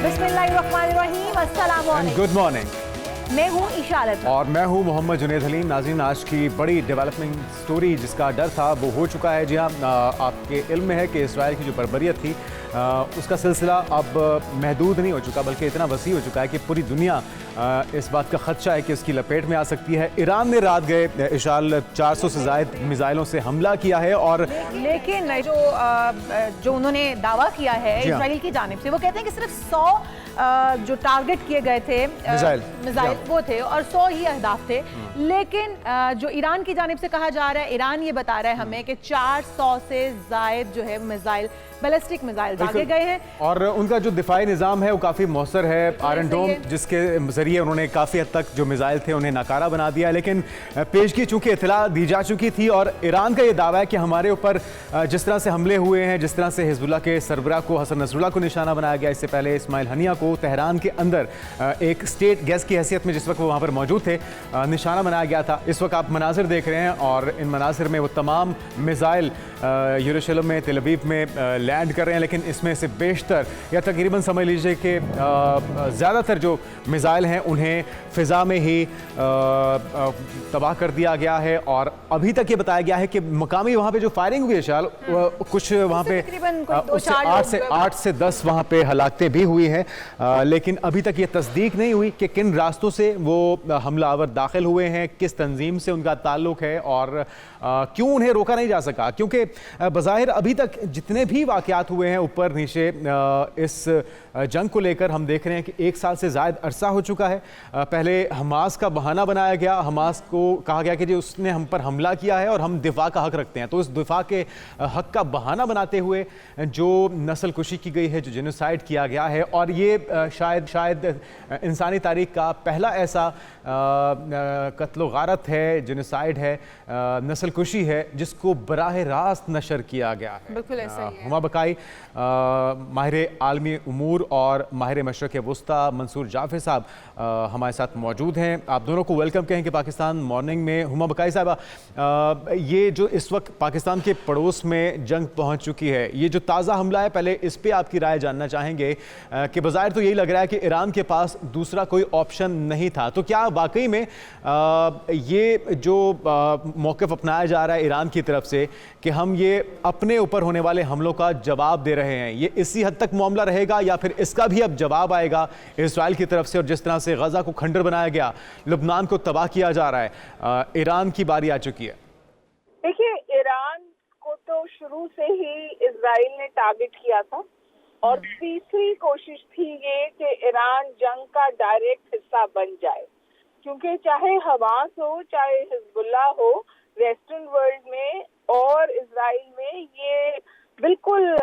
बिस्मिल्लाहिर्रहमानिर्रहीम, अस्सलाम वालेकुम। Good morning. मैं हूँ ईशा आलम और मैं हूँ मोहम्मद जुनैद हलीम। नाज़रीन, आज की बड़ी डेवलपमेंट स्टोरी जिसका डर था वो हो चुका है। जी हाँ, आपके इल्म में है कि इसराइल की जो बर्बरियत थी उसका सिलसिला अब महदूद नहीं हो चुका बल्कि इतना वसी हो चुका है कि पूरी दुनिया इस बात का खदशा है कि इसकी लपेट में आ सकती है। ईरान ने रात गए इशाल 400 से ज़ायद मिसाइलों से हमला किया है और लेकिन जो उन्होंने दावा किया है इसराइल की जानिब से, वो कहते हैं कि सिर्फ 100 जो टारगेट किए गए थे मिसाइल वो थे और 100 ही अहदाफ थे। लेकिन जो ईरान की जानिब से कहा जा रहा है, ईरान ये बता रहा है हमें कि 400 से जायद जो है मिसाइल, बैलिस्टिक मिसाइल दागे गए हैं। और उनका जो दिफाई निज़ाम है वो काफ़ी मौसर है। आयरन डोम जिसके जरिए उन्होंने काफ़ी हद तक जो मिसाइल थे उन्हें नाकारा बना दिया। लेकिन पेशगी चूंकि इतला दी जा चुकी थी और ईरान का ये दावा है कि हमारे ऊपर जिस तरह से हमले हुए हैं, जिस तरह से हिजबुल्लाह के सरबराह को, हसन नसरुल्लाह को निशाना बनाया गया, इससे पहले इस्माइल हनिया को तेहरान के अंदर एक स्टेट गेस्ट की हैसियत में जिस वक्त वो वहाँ पर मौजूद थे निशाना बनाया गया था। इस वक्त आप मनाजिर देख रहे हैं और इन मनाजिर में वो तमाम मिसाइल यरूशलेम में, तेल अवीव में लैंड कर रहे हैं। लेकिन इसमें से बेशतर या तकरीबन समझ लीजिए कि ज़्यादातर जो मिसाइल हैं उन्हें फ़िज़ा में ही तबाह कर दिया गया है। और अभी तक ये बताया गया है कि मकामी वहाँ पे जो फायरिंग हुई है शाल कुछ वहाँ पे 8 से 10 वहाँ पे हलाकतें भी हुई हैं। लेकिन अभी तक ये तस्दीक नहीं हुई कि किन रास्तों से वो हमलावर दाखिल हुए हैं, किस तंजीम से उनका ताल्लुक है और क्यों उन्हें रोका नहीं जा सका। क्योंकि बज़ाहिर अभी तक जितने भी वाक़यात हुए हैं ऊपर नीचे इस जंग को लेकर हम देख रहे हैं कि 1 साल से ज़ायद अरसा हो चुका है। पहले हमास का बहाना बनाया गया, हमास को कहा गया कि जी उसने हम पर हमला किया है और हम दिफा का हक रखते हैं। तो इस दिफा के हक का बहाना बनाते हुए जो नस्ल कुशी की गई है, जो जेनोसाइड किया गया है, और ये शायद इंसानी तारीख का पहला ऐसा कत्ल गारत है, जेनोसाइड है, नस्ल कुशी है जिसको बराह रास्त नशर किया गया है। बिल्कुल ऐसा ही है। हुमा बकाई माहिर आलमी उमूर और माहिर मशरक़ वस्ता मंसूर जाफर साहब हमारे साथ मौजूद हैं। आप दोनों को वेलकम कहेंगे पाकिस्तान मॉर्निंग में। हुमा बकाई साहबा, ये जो इस वक्त पाकिस्तान के पड़ोस में जंग पहुंच चुकी है, ये जो ताज़ा हमला है, पहले इस पे आपकी राय जानना चाहेंगे कि बज़ाहिर तो यही लग रहा है कि ईरान के पास दूसरा कोई ऑप्शन नहीं था। तो क्या वाकई में ये जो मौक़िफ़ अपनाया जा रहा है ईरान की तरफ से कि हम ये अपने ऊपर होने वाले हमलों का जवाब दे रहे हैं, ये इसी हद तक मामला रहेगा या फिर इसका भी अब जवाब आएगा इस्राइल की तरफ से? और जिस तरह से गजा को खंडर बनाया गया, लुबनान को तबाह किया जा रहा है, ईरान की बारी आ चुकी है। देखिए, ईरान को तो शुरू से ही इजराइल ने टारगेट किया था और तीसरी कोशिश थी ये कि ईरान जंग का डायरेक्ट हिस्सा बन जाए, क्योंकि चाहे हमास हो, चाहे हिजबुल्लाह हो, वेस्टर्न वर्ल्ड में और इजराइल में ये बिल्कुल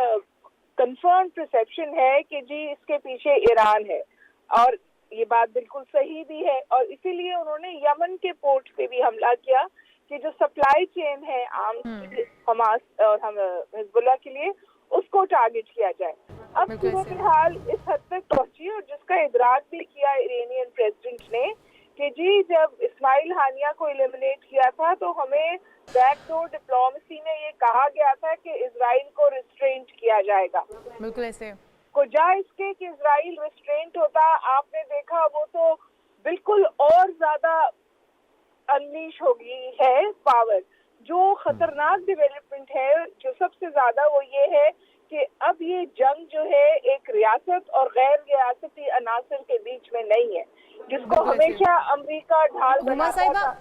कंफर्म परसेप्शन है कि जी इसके पीछे ईरान है। और ये बात बिल्कुल सही भी है और इसीलिए उन्होंने यमन के पोर्ट पे भी हमला किया कि जो सप्लाई चेन है आम हमास और हम हिजबुल्लाह के लिए, उसको टारगेट किया जाए। अब सूरत हाल इस हद तक पहुंची और जिसका इदराक भी किया इरानियन प्रेसिडेंट ने कि जी जब इस्माइल हानिया को एलिमिनेट किया था तो हमें बैकडोर डिप्लोमेसी में ये कहा गया था कि इजराइल को रिस्ट्रेंट किया जाएगा। बिल्कुल ऐसे जा इसके कि इजराइल रिस्ट्रेंट होता, आपने देखा वो तो बिल्कुल और ज्यादा अनलीश हो गई है पावर। जो खतरनाक डेवलपमेंट है जो सबसे ज्यादा वो ये है कि अब ये जंग जो है एक रियासत और गैर रियासती अनासर के बीच में नहीं है, जिसको हमेशा अमेरिका ढाल बनाता था।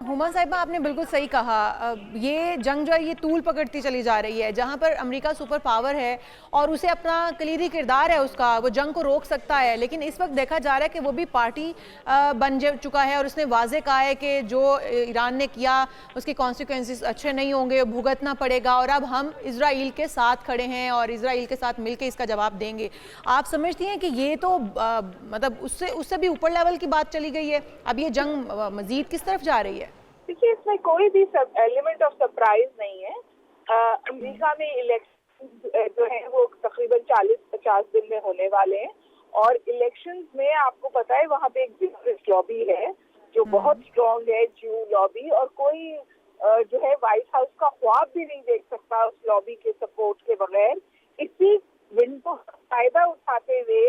हुमा साहिबा, आपने बिल्कुल सही कहा। ये जंग जो है ये तूल पकड़ती चली जा रही है। जहाँ पर अमेरिका सुपर पावर है और उसे अपना कलीदी किरदार है उसका, वो जंग को रोक सकता है, लेकिन इस वक्त देखा जा रहा है कि वो भी पार्टी बन चुका है और उसने वाजे कहा है कि जो ईरान ने किया उसके कॉन्सिक्वेंसेस अच्छे नहीं होंगे, भुगतना पड़ेगा और अब हम इजराइल के साथ खड़े हैं और इजराइल के साथ मिलकर इसका जवाब देंगे। आप समझती हैं कि ये तो मतलब उससे भी ऊपर लेवल की बात चली गई है? अब ये जंग मजीद किस तरफ जा रही है? देखिए, इसमें कोई भी एलिमेंट ऑफ सरप्राइज नहीं है। अमेरिका में इलेक्शन जो है वो तकरीबन 40-50 दिन में होने वाले हैं और इलेक्शंस में आपको पता है वहाँ पे एक जियोनिस्ट लॉबी है जो बहुत स्ट्रॉन्ग है, ज्यू लॉबी, और कोई जो है व्हाइट हाउस का ख्वाब भी नहीं देख सकता उस लॉबी के सपोर्ट के बगैर। इसी विंड को फायदा उठाते हुए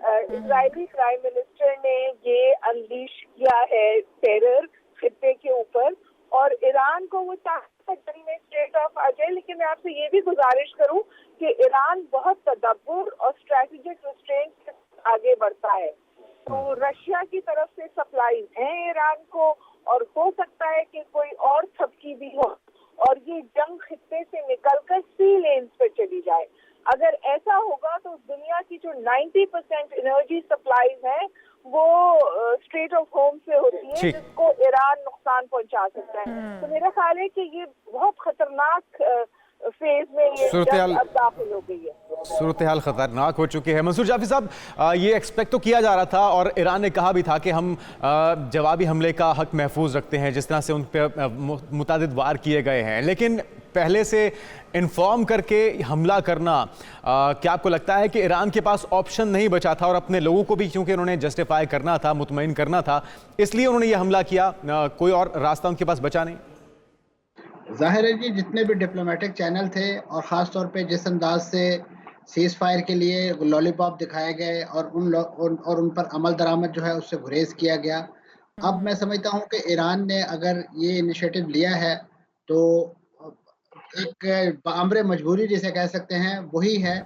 इजरायली प्राइम मिनिस्टर ने ये अनलीश किया है टेरर खित्ते के ऊपर, और ईरान को वो चाहता है में स्टेट ऑफ आ जाए। लेकिन मैं आपसे ये भी गुजारिश करूं कि ईरान बहुत तदब्बुर और स्ट्रेटेजिक रिस्ट्रेंट से आगे बढ़ता है। तो रशिया की तरफ से सप्लाई है ईरान को, और हो सकता है कि कोई और थपकी भी हो और ये जंग खित्ते से निकलकर सी लेन्स पे चली जाए। अगर ऐसा होगा तो दुनिया की जो 90% एनर्जी सप्लाईज है वो स्ट्रेट ऑफ होम से होती है, जिसको ईरान नुकसान पहुंचा सकता है। तो मेरा ख्याल है कि ये बहुत खतरनाक फेज में ये जंग अब दाखिल हो गई है। सूरत हाल खतरनाक हो चुकी है। मंसूर जाफी साहब, ये एक्सपेक्ट तो किया जा रहा था और ईरान ने कहा भी था कि हम जवाबी हमले का हक महफूज रखते हैं, जिस तरह से उन पर मुतादिद वार किए गए हैं, लेकिन पहले से इन्फॉर्म करके हमला करना, क्या आपको लगता है कि ईरान के पास ऑप्शन नहीं बचा था और अपने लोगों को भी क्योंकि उन्होंने जस्टिफाई करना था, मुतमईन करना था, इसलिए उन्होंने ये हमला किया, कोई और रास्ता उनके पास बचा नहीं? जाहिर है कि जितने भी डिप्लोमेटिक चैनल थे और ख़ास तौर पे जिस अंदाज से सीज़ फायर के लिए लॉलीपॉप दिखाए गए और उन पर अमल दरामद जो है उससे गुरेज किया गया। अब मैं समझता हूँ कि ईरान ने अगर ये इनिशिएटिव लिया है तो एक आमरे मजबूरी जिसे कह सकते हैं वही है,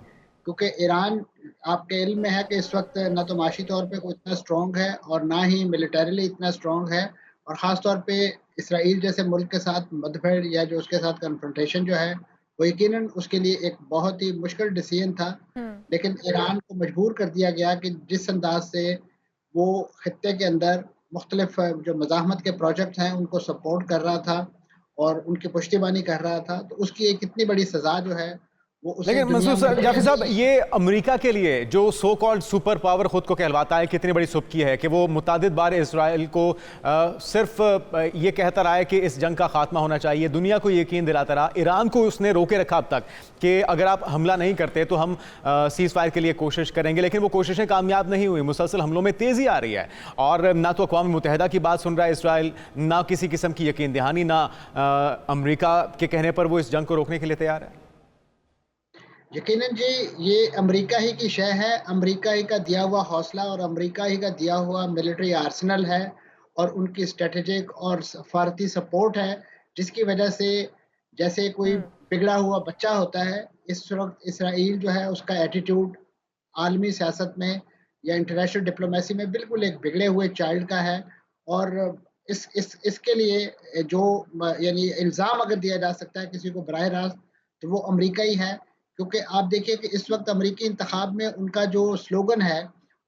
क्योंकि ईरान आपके इल्म में है कि इस वक्त ना तो माशी तौर पे कोई इतना स्ट्रॉन्ग है और ना ही मिलिटरीली इतना स्ट्रॉन्ग है, और ख़ास तौर पे इसराइल जैसे मुल्क के साथ मतभेद या जो उसके साथ कन्फ्रंटेशन जो है वो यकीनन उसके लिए एक बहुत ही मुश्किल डिसीजन था। लेकिन ईरान को मजबूर कर दिया गया कि जिस अंदाज से वो खित्ते के अंदर मुख्तलिफ जो मज़ाहमत के प्रोजेक्ट हैं उनको सपोर्ट कर रहा था और उनकी पुश्तिबानी कर रहा था, तो उसकी एक इतनी बड़ी सज़ा जो है वो उसे। लेकिन मंसूर जाफी साहब, ये अमेरिका के लिए जो सो कॉल्ड सुपर पावर खुद को कहलवाता है, कितनी बड़ी सुबकी है कि वो मुतादिद बार इसराइल को सिर्फ ये कहता रहा है कि इस जंग का खात्मा होना चाहिए, दुनिया को यकीन दिलाता रहा, ईरान को उसने रोके रखा अब तक कि अगर आप हमला नहीं करते तो हम सीज़ फायर के लिए कोशिश करेंगे, लेकिन वो कोशिशें कामयाब नहीं हुई, मुसलसल हमलों में तेज़ी आ रही है और ना तो अक़वाम मुत्तहिदा की बात सुन रहा है इसराइल, ना किसी किस्म की यकीन दहानी, ना अमेरिका के कहने पर वो इस जंग को रोकने के लिए तैयार है। यकीनन जी, ये अमेरिका ही की शय है, अमेरिका ही का दिया हुआ हौसला और अमेरिका ही का दिया हुआ मिलिट्री आर्सेनल है और उनकी स्ट्रेटेजिक और सफारती सपोर्ट है, जिसकी वजह से जैसे कोई बिगड़ा हुआ बच्चा होता है, इस वक्त इसराइल जो है उसका एटीट्यूड आलमी सियासत में या इंटरनेशनल डिप्लोमेसी में बिल्कुल एक बिगड़े हुए चाइल्ड का है। और इसके लिए जो यानी इल्ज़ाम अगर दिया जा सकता है किसी को बराह रास्त, तो वो अमेरिका ही है, क्योंकि आप देखिए कि इस वक्त अमेरिकी इंतखाब में उनका जो स्लोगन है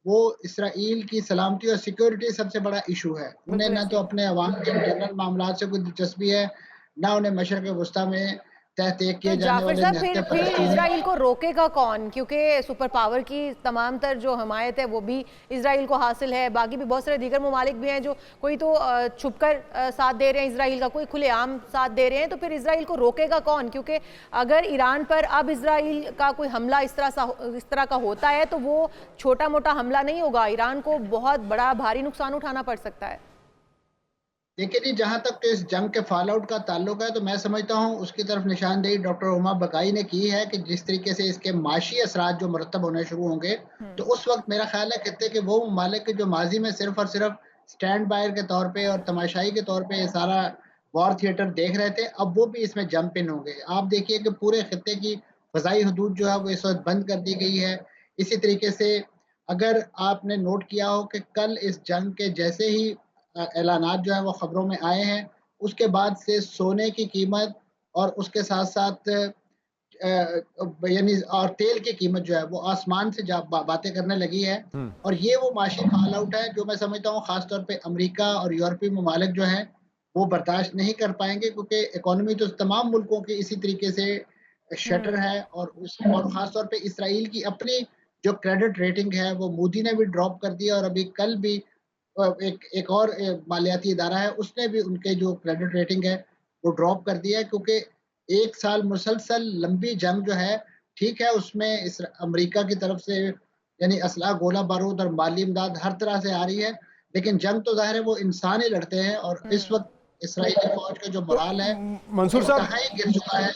वो इसराइल की सलामती और सिक्योरिटी सबसे बड़ा इशू है। उन्हें ना तो अपने अवाम के इंटरनल मामलात से कोई दिलचस्पी है, ना उन्हें मशरक़ वस्ता में तहत किए जाने वाले फिर इजराइल को रोकेगा कौन? क्योंकि सुपर पावर की तमाम तर जो हमायत है वो भी इजराइल को हासिल है, बाकी भी बहुत सारे दीगर ममालिक भी हैं जो कोई तो छुपकर साथ दे रहे हैं इजराइल का, कोई खुलेआम साथ दे रहे हैं, तो फिर इजराइल को रोकेगा कौन? क्योंकि अगर ईरान पर अब इजराइल का कोई हमला इस तरह का होता है तो वो छोटा मोटा हमला नहीं होगा, ईरान को बहुत बड़ा भारी नुकसान उठाना पड़ सकता है। देखिए जी, जहाँ तक तो इस जंग के फॉल आउट का ताल्लुक है तो मैं समझता हूँ उसकी तरफ निशानदेही डॉक्टर उमा बकाई ने की है कि जिस तरीके से इसके माशी असरात जो मुरतब होने शुरू होंगे, तो उस वक्त मेरा ख्याल है कहते कि वो ममालिक जो माजी में सिर्फ और सिर्फ स्टैंड बायर के तौर पे और तमाशाई के तौर पे ये सारा वॉर थिएटर देख रहे थे, अब वो भी इसमें जंप इन होंगे। आप देखिए कि पूरे खित्ते की फ़ज़ाई हदूद जो है वो इस वक्त बंद कर दी गई है। इसी तरीके से अगर आपने नोट किया हो कि कल इस जंग के जैसे ही ऐलानात जो है वो खबरों में आए हैं, उसके बाद से सोने की कीमत और उसके साथ साथ यानी और तेल की कीमत जो है वो आसमान से बातें करने लगी है। और ये वो माशी फॉल आउट है जो मैं समझता हूँ खासतौर पे अमेरिका और यूरोपीय ममालिक जो हैं वो बर्दाश्त नहीं कर पाएंगे, क्योंकि इकोनॉमी तो तमाम मुल्कों की इसी तरीके से शटर है। और खासतौर पे इसराइल की अपनी जो क्रेडिट रेटिंग है वो मोदी ने भी ड्रॉप कर दिया, और अभी कल भी एक और मालियाती इदारा है उसने भी उनके जो क्रेडिट रेटिंग है वो ड्रॉप कर दिया है, क्योंकि एक साल मुसलसल लंबी जंग जो है, ठीक है उसमें इस अमेरिका की तरफ से यानी असला गोला बारूद और माली इमदाद हर तरह से आ रही है, लेकिन जंग तो जाहिर है वो इंसान ही लड़ते हैं। और इस वक्त इसराइली फौज का जो मोराल है मंसूर साहब कहाँ ही गिर चुका है।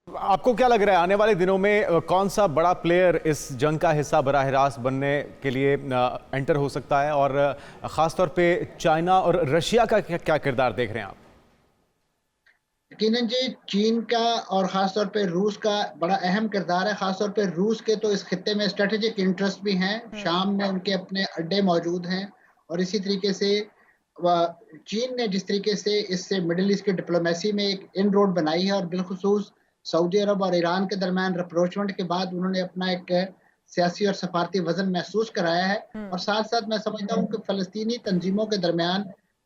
आपको क्या लग रहा है आने वाले दिनों में कौन सा बड़ा प्लेयर इस जंग का हिस्सा बराह रास्त बनने के लिए एंटर हो सकता है, और ख़ास तौर पे चाइना और रशिया का क्या किरदार देख रहे हैं आप? यकीनन जी, चीन का और ख़ासतौर पे रूस का बड़ा अहम किरदार है। ख़ासतौर पे रूस के तो इस खित्ते में स्ट्रेटेजिक इंटरेस्ट भी हैं, शाम में उनके अपने अड्डे मौजूद हैं, और इसी तरीके से चीन ने जिस तरीके से इससे मिडिल ईस्ट की डिप्लोमेसी में एक इनरोड बनाई है, और बिलखुसूस सऊदी अरब और ईरान के दरमियान रप्रोचमेंट के बाद उन्होंने अपना एक सियासी और सफारती वजन महसूस कराया है। और साथ साथ मैं समझता हूँ कि फ़लस्तीनी तंजीमों के दरमियान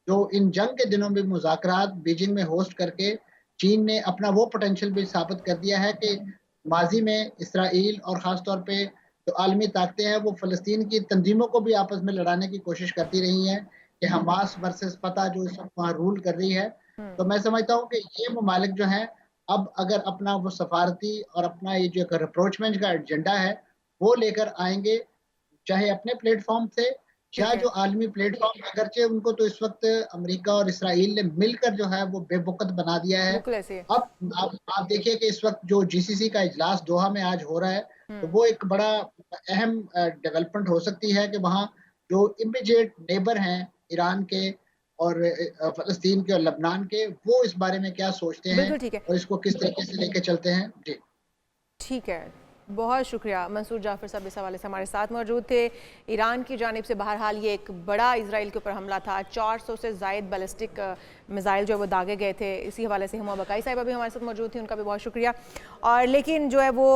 जो इन जंग के दिनों में मुज़ाकरात बीजिंग में होस्ट करके चीन ने अपना वो पोटेंशियल भी साबित कर दिया है कि माजी में इसराइल और ख़ास तौर पे जो आलमी ताकतें हैं वो फ़लस्तीन की तंजीमों को भी आपस में लड़ाने की कोशिश करती रही हैं, कि हमास वर्सेस फतह जो इस वक्त वहाँ रूल कर रही है। तो मैं समझता हूँ कि ये ममालिक जो हैं, अब अगर अपना वो सफारती और अपना ये जो अप्रोचमेंट का एजेंडा है वो लेकर आएंगे, चाहे अपने प्लेटफॉर्म से या जो आलमी प्लेटफॉर्म, अगरचे उनको तो इस वक्त अमेरिका और इसराइल ने मिलकर जो है वो बेवकूफ बना दिया है। अब आप देखिए कि इस वक्त जो जीसीसी का इजलास दोहा में आज हो रहा है, तो वो एक बड़ा अहम डेवलपमेंट हो सकती है कि वहाँ जो इमीडिएट नेबर हैं ईरान के और फलस्तीन के और लबनान के, वो इस बारे में क्या सोचते हैं और इसको किस तरीके से लेके चलते हैं। जी ठीक है, बहुत शुक्रिया। मंसूर जाफर साहब इस हवाले से हमारे साथ मौजूद थे। ईरान की जानिब से बहरहाल ये एक बड़ा इसराइल के ऊपर हमला था, 400 से ज़ायद बैलिस्टिक मिसाइल जो है वो दागे गए थे। इसी हवाले से हुमा बकाई साहिबा भी हमारे साथ मौजूद थी, उनका भी बहुत शुक्रिया। और लेकिन जो है वो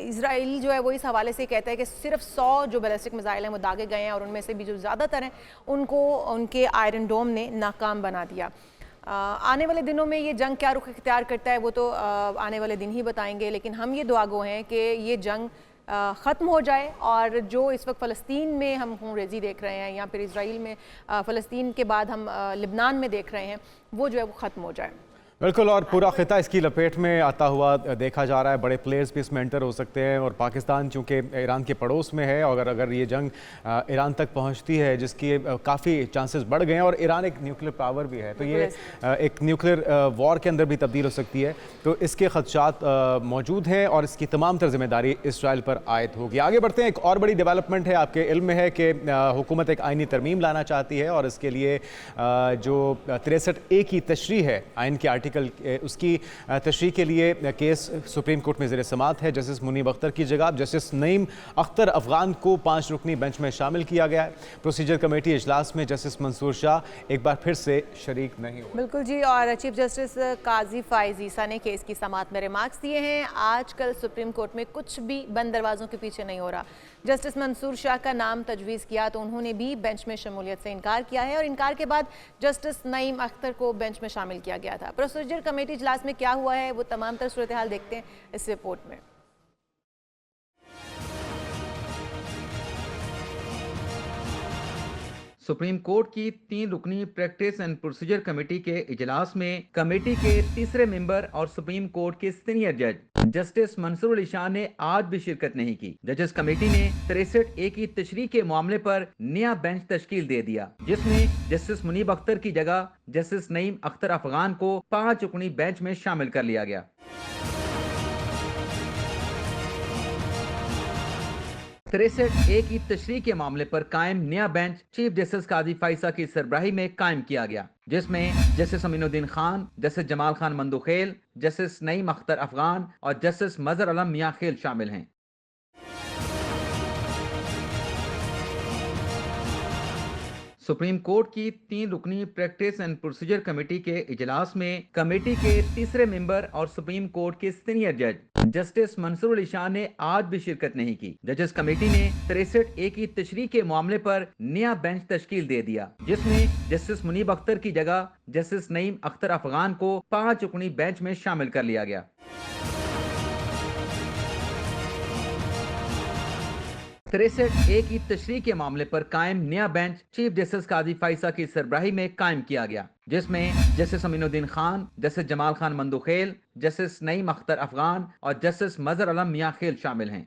इसराइल जो है वो इस हवाले से कहता है कि सिर्फ 100 जो बैलिस्टिक मिसाइल हैं वो दागे गए हैं, और उनमें से भी जो ज़्यादातर हैं उनको उनके आयरन डोम ने नाकाम बना दिया। आने वाले दिनों में ये जंग क्या रुख इख्तियार करता है वो तो आने वाले दिन ही बताएंगे, लेकिन हम ये दुआगो हैं कि ये जंग ख़त्म हो जाए, और जो इस वक्त फ़लस्तीन में हम खून रेजी देख रहे हैं या फिर इसराइल में फ़लस्तीन के बाद हम लिबनान में देख रहे हैं, वो जो है वो ख़त्म हो जाए। बिल्कुल, और पूरा खिता इसकी लपेट में आता हुआ देखा जा रहा है। बड़े प्लेयर्स भी इसमें एंटर हो सकते हैं, और पाकिस्तान चूँकि ईरान के पड़ोस में है, और अगर ये जंग ईरान तक पहुंचती है जिसकी काफ़ी चांसेस बढ़ गए हैं, और ईरान एक न्यूक्लियर पावर भी है, तो ये एक न्यूक्लियर वॉर के अंदर भी तब्दील हो सकती है। तो इसके खदशात मौजूद हैं, और इसकी तमाम तर जिम्मेदारी इसराइल पर आयद होगी। आगे बढ़ते हैं। एक और बड़ी डेवलपमेंट है, आपके इल्म में है कि हुकूमत एक आइनी तरमीम लाना चाहती है, और इसके लिए जो 63A की तशरीह है आइन के आर्टिकल उसकी तशरीह के लिए केस सुप्रीम कोर्ट में ज़ेर समाअत है। जस्टिस मुनीब अख्तर की जगह जस्टिस नईम अख्तर अफगान को 5 रुकनी बेंच में शामिल किया गया है। प्रोसीजर कमेटी इजलास में जस्टिस मंसूर शाह एक बार फिर से शरीक नहीं हुए। बिल्कुल जी, और चीफ जस्टिस काजी फाइज ईसा ने केस की समाअत में रिमार्क्स दिए हैं। आजकल सुप्रीम कोर्ट में कुछ भी बंद दरवाज़ों के पीछे नहीं हो रहा। जस्टिस मंसूर शाह का नाम तजवीज़ किया तो उन्होंने भी बेंच में शमूलियत से इनकार किया है, और इनकार के बाद जस्टिस नईम अख्तर को बेंच में शामिल किया गया था। प्रोसीजर कमेटी इजलास में क्या हुआ है वो तमाम तर सूरत हाल देखते हैं इस रिपोर्ट में। सुप्रीम कोर्ट की 3 रुकनी प्रैक्टिस एंड प्रोसीजर कमेटी के इजलास में कमेटी के तीसरे मेंबर और सुप्रीम कोर्ट के सीनियर जज जस्टिस मंसूर अली शाह ने आज भी शिरकत नहीं की। जजेस कमेटी ने 63A की तशरीह के मामले पर नया बेंच तश्कील दे दिया, जिसमें जस्टिस मुनीब अख्तर की जगह जस्टिस नईम अख्तर अफगान को 5 रुकनी बेंच में शामिल कर लिया गया। 63A की तशरीह के मामले पर कायम नया बेंच चीफ जस्टिस काजी फाइसा की सरबराही में कायम किया गया, जिसमें justice Aminuddin Khan, justice Jamal Khan Mandokhail, justice Naeem Akhtar Afghan और जस्टिस मजहर आलम मियां खेल शामिल हैं। सुप्रीम कोर्ट की 3 रुकनी प्रैक्टिस एंड प्रोसीजर कमेटी के इजलास में कमेटी के तीसरे मेंबर और सुप्रीम कोर्ट के सीनियर जज जस्टिस मंसूर अली शाह ने आज भी शिरकत नहीं की। जजेस कमेटी ने 63A की तशरीह के मामले पर नया बेंच तश्कील दे दिया, जिसमें जस्टिस मुनीब अख्तर की जगह जस्टिस नईम अख्तर अफगान को 5 रुकनी बेंच में शामिल कर लिया गया। 63A की तशरीह के मामले पर कायम नया बेंच चीफ जस्टिस काजी फाइसा की सरबराही में कायम किया गया, जिसमें justice Aminuddin Khan, justice Jamal Khan Mandokhail, justice Naeem Akhtar Afghan और जस्टिस मजहर आलम मियां खेल शामिल हैं।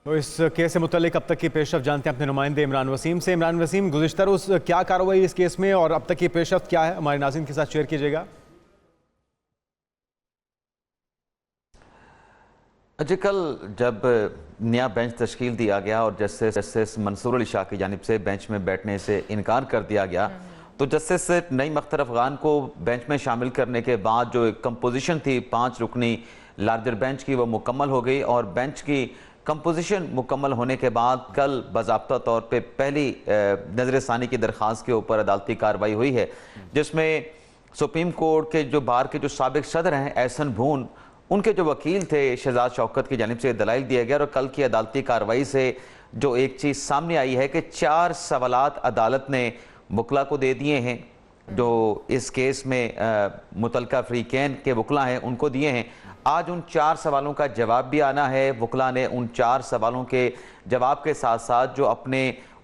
तो इस केस से मुतल्लिक अब तक की पेशरफ्त जानते हैं अपने नुमाइंदे इमरान वसीम से। इमरान वसीम, गुज़िश्ता रोज़ क्या कार्रवाई इस केस में और अब तक की पेशरफ्त क्या है, हमारे नाज़रीन के साथ शेयर कीजिएगा। जी, कल जब नया बेंच तश्कील दिया गया और जस्टिस मंसूर अली शाह की जानिब से बेंच में बैठने से इनकार कर दिया गया, तो जस्टिस नईम अख्तर अफगान को बेंच में शामिल करने के बाद जो एक कंपोजिशन थी 5 रुकनी लार्जर बेंच की, वो मुकम्मल हो गई। और बेंच की कंपोजिशन मुकम्मल होने के बाद कल बाज़ाब्ता तौर पे पहली नज़रसानी की दरख्वास्त के ऊपर अदालती कार्रवाई हुई है, जिसमें सुप्रीम कोर्ट के जो बार के जो साबिक सदर हैं एहसन भून, उनके जो वकील थे शहजाद शौकत की जानिब से दलाइल दिया गया। और कल की अदालती कार्रवाई से जो एक चीज़ सामने आई है कि 4 सवालात अदालत ने वकला को दे दिए हैं, जो इस केस में मुतलका फ्रीकैन के वकला हैं उनको दिए हैं। आज उन 4 सवालों का जवाब भी आना है। वकला ने उन 4 सवालों के जवाब के साथ साथ जो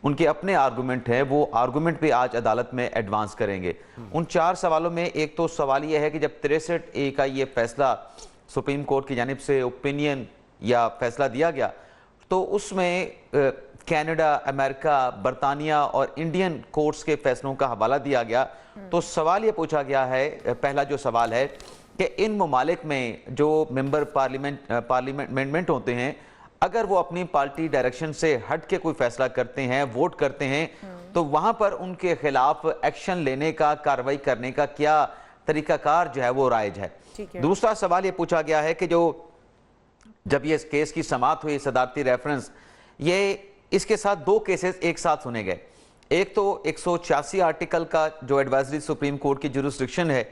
उनके अपने आर्गूमेंट हैं, वो आर्गूमेंट भी आज अदालत में एडवांस करेंगे। उन 4 सवालों में एक तो सवाल ये है कि जब 63A का ये फैसला सुप्रीम कोर्ट की जानिब से ओपिनियन या फैसला दिया गया, तो उसमें कनाडा, अमेरिका, बरतानिया और इंडियन कोर्ट्स के फैसलों का हवाला दिया गया। तो सवाल ये पूछा गया है, पहला जो सवाल है कि इन ममालिक में जो मेंबर पार्लियामेंट होते हैं, अगर वो अपनी पार्टी डायरेक्शन से हट के कोई फैसला करते हैं, वोट करते हैं, तो वहां पर उनके खिलाफ एक्शन लेने का, कार्रवाई करने का क्या तरीकाकार जो है वो राइज है। दूसरा सवाल ये पूछा गया है कि जब ये केस की समाप्त हुई सदारती रेफरेंस, ये इसके साथ 2 केसेस एक साथ सुने गए। एक तो 186 आर्टिकल का जो एडवाइजरी सुप्रीम कोर्ट की जुरिस्डिक्शन है,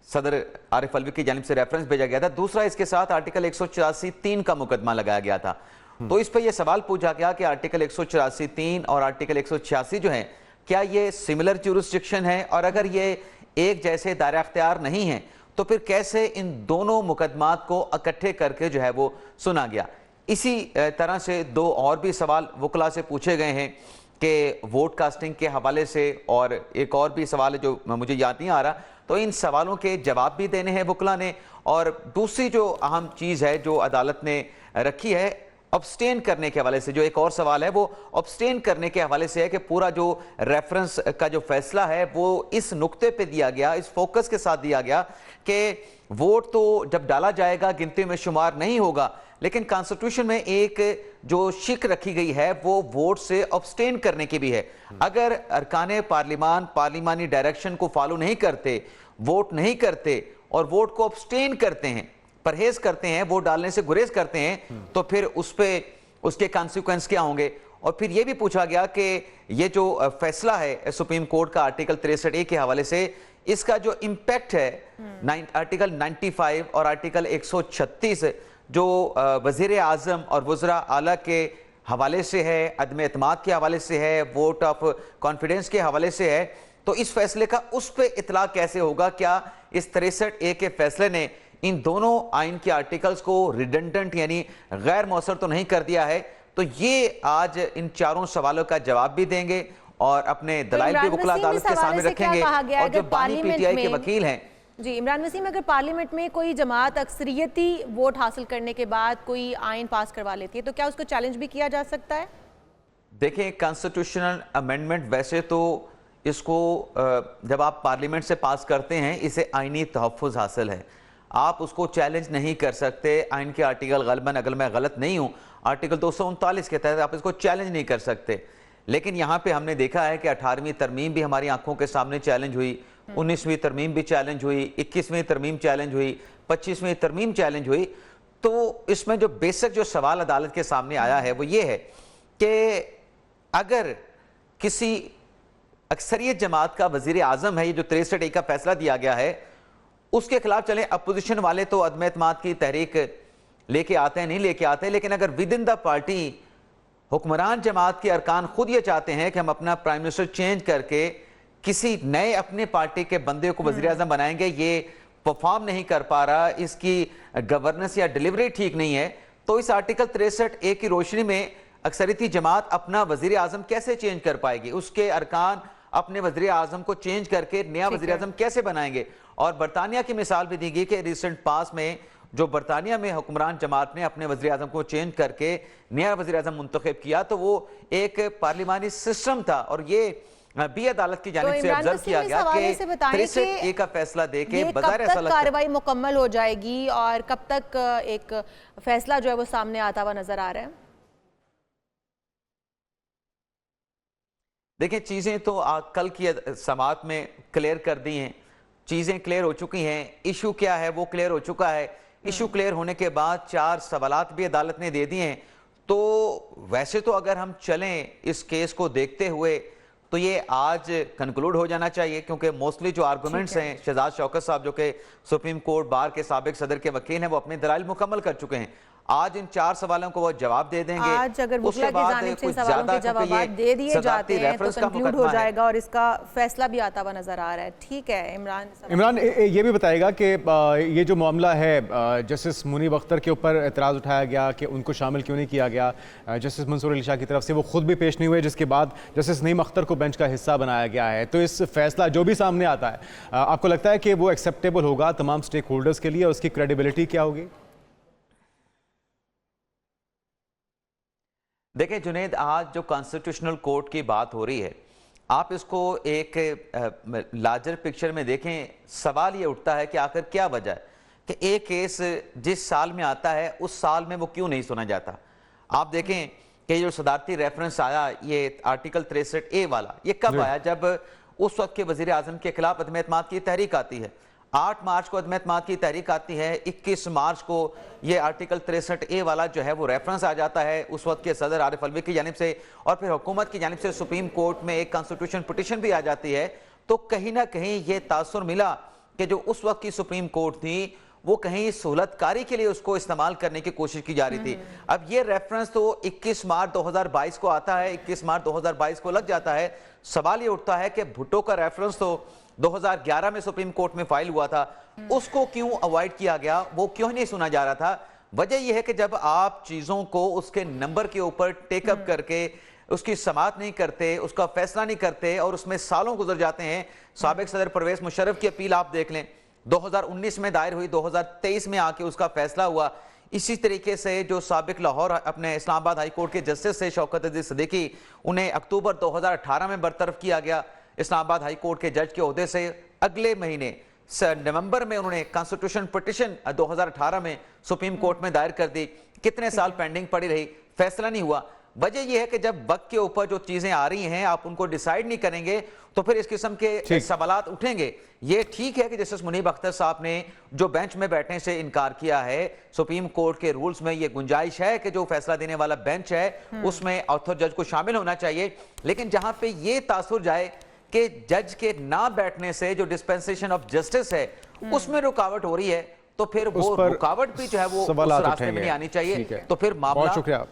सदर आरिफ अलवी की जानिब से रेफरेंस भेजा गया था। दूसरा इसके साथ आर्टिकल 184(3) का मुकदमा लगाया गया था। तो इस पर यह सवाल पूछा गया कि आर्टिकल 184(3) और आर्टिकल 186 जो है, क्या ये सिमिलर जुरिस्डिक्शन है, और अगर ये एक जैसे दायरा अख्तियार नहीं है तो फिर कैसे इन दोनों मुकदमात को इकट्ठे करके जो है वो सुना गया। इसी तरह से 2 और भी सवाल वकला से पूछे गए हैं कि वोट कास्टिंग के हवाले से, और एक और भी सवाल है जो मुझे याद नहीं आ रहा। तो इन सवालों के जवाब भी देने हैं वकला ने। और दूसरी जो अहम चीज़ है जो अदालत ने रखी है, अब्सटेन करने के हवाले से, जो एक और सवाल है वो अब्सटेन करने के हवाले से है कि पूरा जो रेफरेंस का जो फैसला है वो इस नुक्ते पे दिया गया, इस फोकस के साथ दिया गया कि वोट तो जब डाला जाएगा गिनती में शुमार नहीं होगा, लेकिन कॉन्स्टिट्यूशन में एक जो शिक रखी गई है वो वोट से अब्सटेन करने की भी है। अगर अरकान पार्लिमान पार्लिमानी डायरेक्शन को फॉलो नहीं करते, वोट नहीं करते और वोट को अब्सटेन करते हैं, परहेज करते हैं, वोट डालने से गुरेज करते हैं, तो फिर उसके कॉन्सिक्वेंस क्या होंगे। और फिर यह भी पूछा गया कि ये जो फैसला है सुप्रीम कोर्ट का आर्टिकल 63A के हवाले से, इसका जो इम्पैक्ट है आर्टिकल 95 और आर्टिकल 136 जो वजीर आजम और वज़रा आला के हवाले से है, अदम एतमाद के हवाले से है, वोट ऑफ कॉन्फिडेंस के हवाले से है, तो इस फैसले का उस पर इतला कैसे होगा। क्या इस 63A के फैसले ने इन दोनों आइन के आर्टिकल्स को रिडंडेंट यानी गैर मौसर तो नहीं कर दिया है। तो ये आज इन 4 सवालों का जवाब भी देंगे और अपने दलाइल भी वकला अदालत के सामने रखेंगे। और जो बानी पीटीआई के वकील हैं, जी इमरान वसीम, अगर पार्लियामेंट में कोई जमात अक्सरियती वोट हासिल करने के बाद कोई आइन पास करवा लेती है, तो क्या उसको चैलेंज भी किया जा सकता है? देखें, कॉन्स्टिट्यूशनल अमेंडमेंट वैसे तो इसको जब आप पार्लियामेंट से पास करते हैं, इसे आइनी तहफ़्फ़ुज़ हासिल है, आप उसको चैलेंज नहीं कर सकते। आइन के आर्टिकल गलबन, अगर मैं गलत नहीं हूं, आर्टिकल 239 के तहत आप इसको चैलेंज नहीं कर सकते। लेकिन यहाँ पे हमने देखा है कि 18वीं तरमीम भी हमारी आंखों के सामने चैलेंज हुई, 19वीं तरमीम भी चैलेंज हुई, 21वीं तरमीम चैलेंज हुई, 25वीं तरमीम चैलेंज हुई। तो इसमें जो बेसिक जो सवाल अदालत के सामने आया है वो ये है कि अगर किसी अक्सरियत जमात का वजीर आजम है, ये जो 63A का फैसला दिया गया है, उसके खिलाफ चले अपोजिशन वाले तो अदम एतमाद की तहरीक लेके आते हैं, नहीं लेके आते, लेकिन अगर विद इन द पार्टी हुक्मरान जमात के अरकान खुद ये चाहते हैं कि हम अपना प्राइम मिनिस्टर चेंज करके किसी नए अपने पार्टी के बंदे को वजीर आजम बनाएंगे, ये परफॉर्म नहीं कर पा रहा, इसकी गवर्नेंस या डिलीवरी ठीक नहीं है, तो इस आर्टिकल 63A की रोशनी में अक्सरियती जमात अपना वजीर आजम कैसे चेंज कर पाएगी, उसके अरकान अपने वजीर आजम को चेंज करके नया वजीर आजम कैसे बनाएंगे। और बरतानिया की मिसाल भी दी गई कि रिसेंट पास में जो बरतानिया में हुक्मरान जमात ने अपने वजीर आजम को चेंज करके नया वजीर आजम मुंतखब किया, तो वो एक पार्लिमानी सिस्टम था और ये भी अदालत की जानिब से इमरान ऑब्जर्व वसीम, किया इस गया हवाले से कि बताएं 63A का फैसला दे के ये बजाय कब ऐसा तक लगता है कार्रवाई मुकम्मल हो जाएगी और कब तक एक फैसला जो है वो सामने आता हुआ नजर आ रहा है? देखिए, चीजें तो कल की समाअत में क्लियर कर दी हैं, चीजें क्लियर हो चुकी हैं, इशू क्या है वो क्लियर हो चुका है। इशू क्लियर होने के बाद 4 सवालात भी अदालत ने दे दिए हैं। तो वैसे तो अगर हम चलें इस केस को देखते हुए तो ये आज कंक्लूड हो जाना चाहिए, क्योंकि मोस्टली जो आर्गुमेंट्स हैं, शहजाद शौकत साहब जो कि सुप्रीम कोर्ट बार के साबिक सदर के वकील हैं, वो अपने दलाइल मुकम्मल कर चुके हैं। आज इन 4 सवालों को वो जवाब दे देंगे। आज अगर वकील की जानिब से सवालों के जवाब दे दिए जाते हैं तो कंक्लूड हो जाएगा और इसका फैसला भी आता हुआ नजर आ रहा है। ठीक है इमरान, ये भी बताएगा कि ये जो मामला है, जस्टिस मुनीब अख्तर के ऊपर एतराज़ उठाया गया कि उनको शामिल क्यों नहीं किया गया, जस्टिस मंसूर अली शाह की तरफ से वो खुद भी पेश नहीं हुए, जिसके बाद जस्टिस नईम अख्तर को बेंच का हिस्सा बनाया गया है। तो इस फैसला जो भी सामने आता है, आपको लगता है कि वो एक्सेप्टेबल होगा तमाम स्टेक होल्डर्स के लिए और उसकी क्रेडिबिलिटी क्या होगी? देखिए जुनेद, आज जो कॉन्स्टिट्यूशनल कोर्ट की बात हो रही है, आप इसको एक लार्जर पिक्चर में देखें। सवाल ये उठता है कि आखिर क्या वजह है कि एक केस जिस साल में आता है उस साल में वो क्यों नहीं सुना जाता। आप देखें कि जो सदारती रेफरेंस आया, ये आर्टिकल 63A वाला, ये कब आया? जब उस वक्त के वजीर आजम के खिलाफ अदम एतमाद की तहरीक आती है। 8 मार्च को अदम एतमाद की तहरीक आती है, 21 मार्च को ये आर्टिकल 63A वाला जो है वो रेफरेंस आ जाता है उस वक्त के सदर आरिफ अलवी की जानिब से, और फिर हुकूमत की जानिब से सुप्रीम कोर्ट में एक कॉन्स्टिट्यूशन पिटीशन भी आ जाती है। तो कहीं ना कहीं ये तासुर मिला कि जो उस वक्त की सुप्रीम कोर्ट थी वो कहीं सहूलतकारी के लिए उसको इस्तेमाल करने की कोशिश की जा रही थी। अब ये रेफरेंस तो 21 मार्च 2022 को आता है, 21 मार्च 2022 को लग जाता है। सवाल ये उठता है कि भुट्टो का रेफरेंस तो 2011 में सुप्रीम कोर्ट में फाइल हुआ था, उसको क्यों अवॉइड किया गया, वो क्यों नहीं सुना जा रहा था? वजह यह है कि जब आप चीजों को उसके नंबर के ऊपर टेकअप करके उसकी समाअत नहीं करते, उसका फैसला नहीं करते और उसमें सालों गुजर जाते हैं। साबिक सदर परवेज मुशर्रफ की अपील आप देख लें, 2019 में दायर हुई, 2023 में आके उसका फैसला हुआ। इसी तरीके से जो साबिक लाहौर अपने इस्लामाबाद हाई कोर्ट के जस्टिस से शौकत अजीज सिद्दीकी, उन्हें अक्टूबर 2018 में बरतरफ किया गया इस्लामाबाद हाई कोर्ट के जज के ओहदे से। अगले महीने नवंबर में उन्होंने कॉन्स्टिट्यूशन पिटीशन 2018 में सुप्रीम कोर्ट में दायर कर दी। कितने साल पेंडिंग पड़ी रही, फैसला नहीं हुआ। वजह यह है कि जब वक्त के ऊपर जो चीजें आ रही हैं आप उनको डिसाइड नहीं करेंगे तो फिर इस किस्म के सवालात उठेंगे। ये ठीक है कि जस्टिस मुनीब अख्तर साहब ने जो बेंच में बैठने से इनकार किया है, सुप्रीम कोर्ट के रूल्स में ये गुंजाइश है कि जो फैसला देने वाला बेंच है उसमें ऑथर जज को शामिल होना चाहिए। लेकिन जहां पे ये तासुर जाए कि जज के ना बैठने से जो डिस्पेंसेशन ऑफ जस्टिस है उसमें रुकावट हो रही है, तो फिर वो रुकावट भी जो है वो उस रास्ते में नहीं आनी चाहिए। तो फिर मामला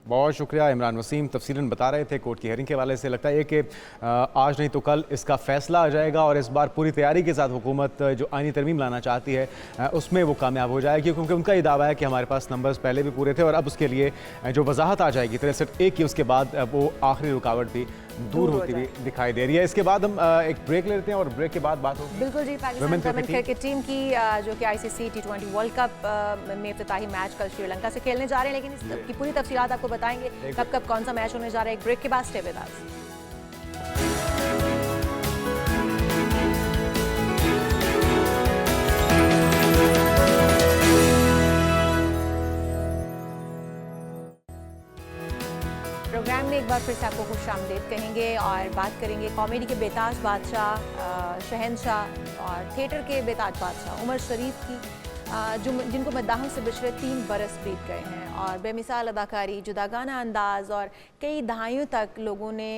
बहुत शुक्रिया इमरान वसीम तफसीलन बता रहे थे कोर्ट की हेयरिंग के हवाले से। लगता है कि आज नहीं तो कल इसका फैसला आ जाएगा और इस बार पूरी तैयारी के साथ हुकूमत जो आईनी तरमीम लाना चाहती है उसमें वो कामयाब हो जाएगी, क्योंकि उनका ये दावा है कि हमारे पास नंबर्स पहले भी पूरे थे और अब उसके लिए जो वजाहत आ जाएगी 63A की, उसके बाद वो आखिरी रुकावट भी दूर होती हुई दिखाई दे रही है। इसके बाद हम एक ब्रेक लेते हैं और ब्रेक के बाद बात होगी बिल्कुल जी पाकिस्तान क्रिकेट टीम की जो कि ICC T20 वर्ल्ड कप में इफ्तिताही मैच कल श्रीलंका से खेलने जा रहे हैं, लेकिन इसकी पूरी तफसीलात आपको बताएंगे कब कब कौन सा मैच होने जा रहा है। एक ब्रेक के बाद स्टे विद अस। प्रोग्राम में एक बार फिर से आपको खुशामदीद कहेंगे और बात करेंगे कॉमेडी के बेताज बादशाह, शहंशाह और थिएटर के बेताज बादशाह उमर शरीफ की, जिनको मद्दाहों से पिछले 3 बरस बीत गए हैं और बेमिसाल अदाकारी, जुदागाना अंदाज और कई दहाइयों तक लोगों ने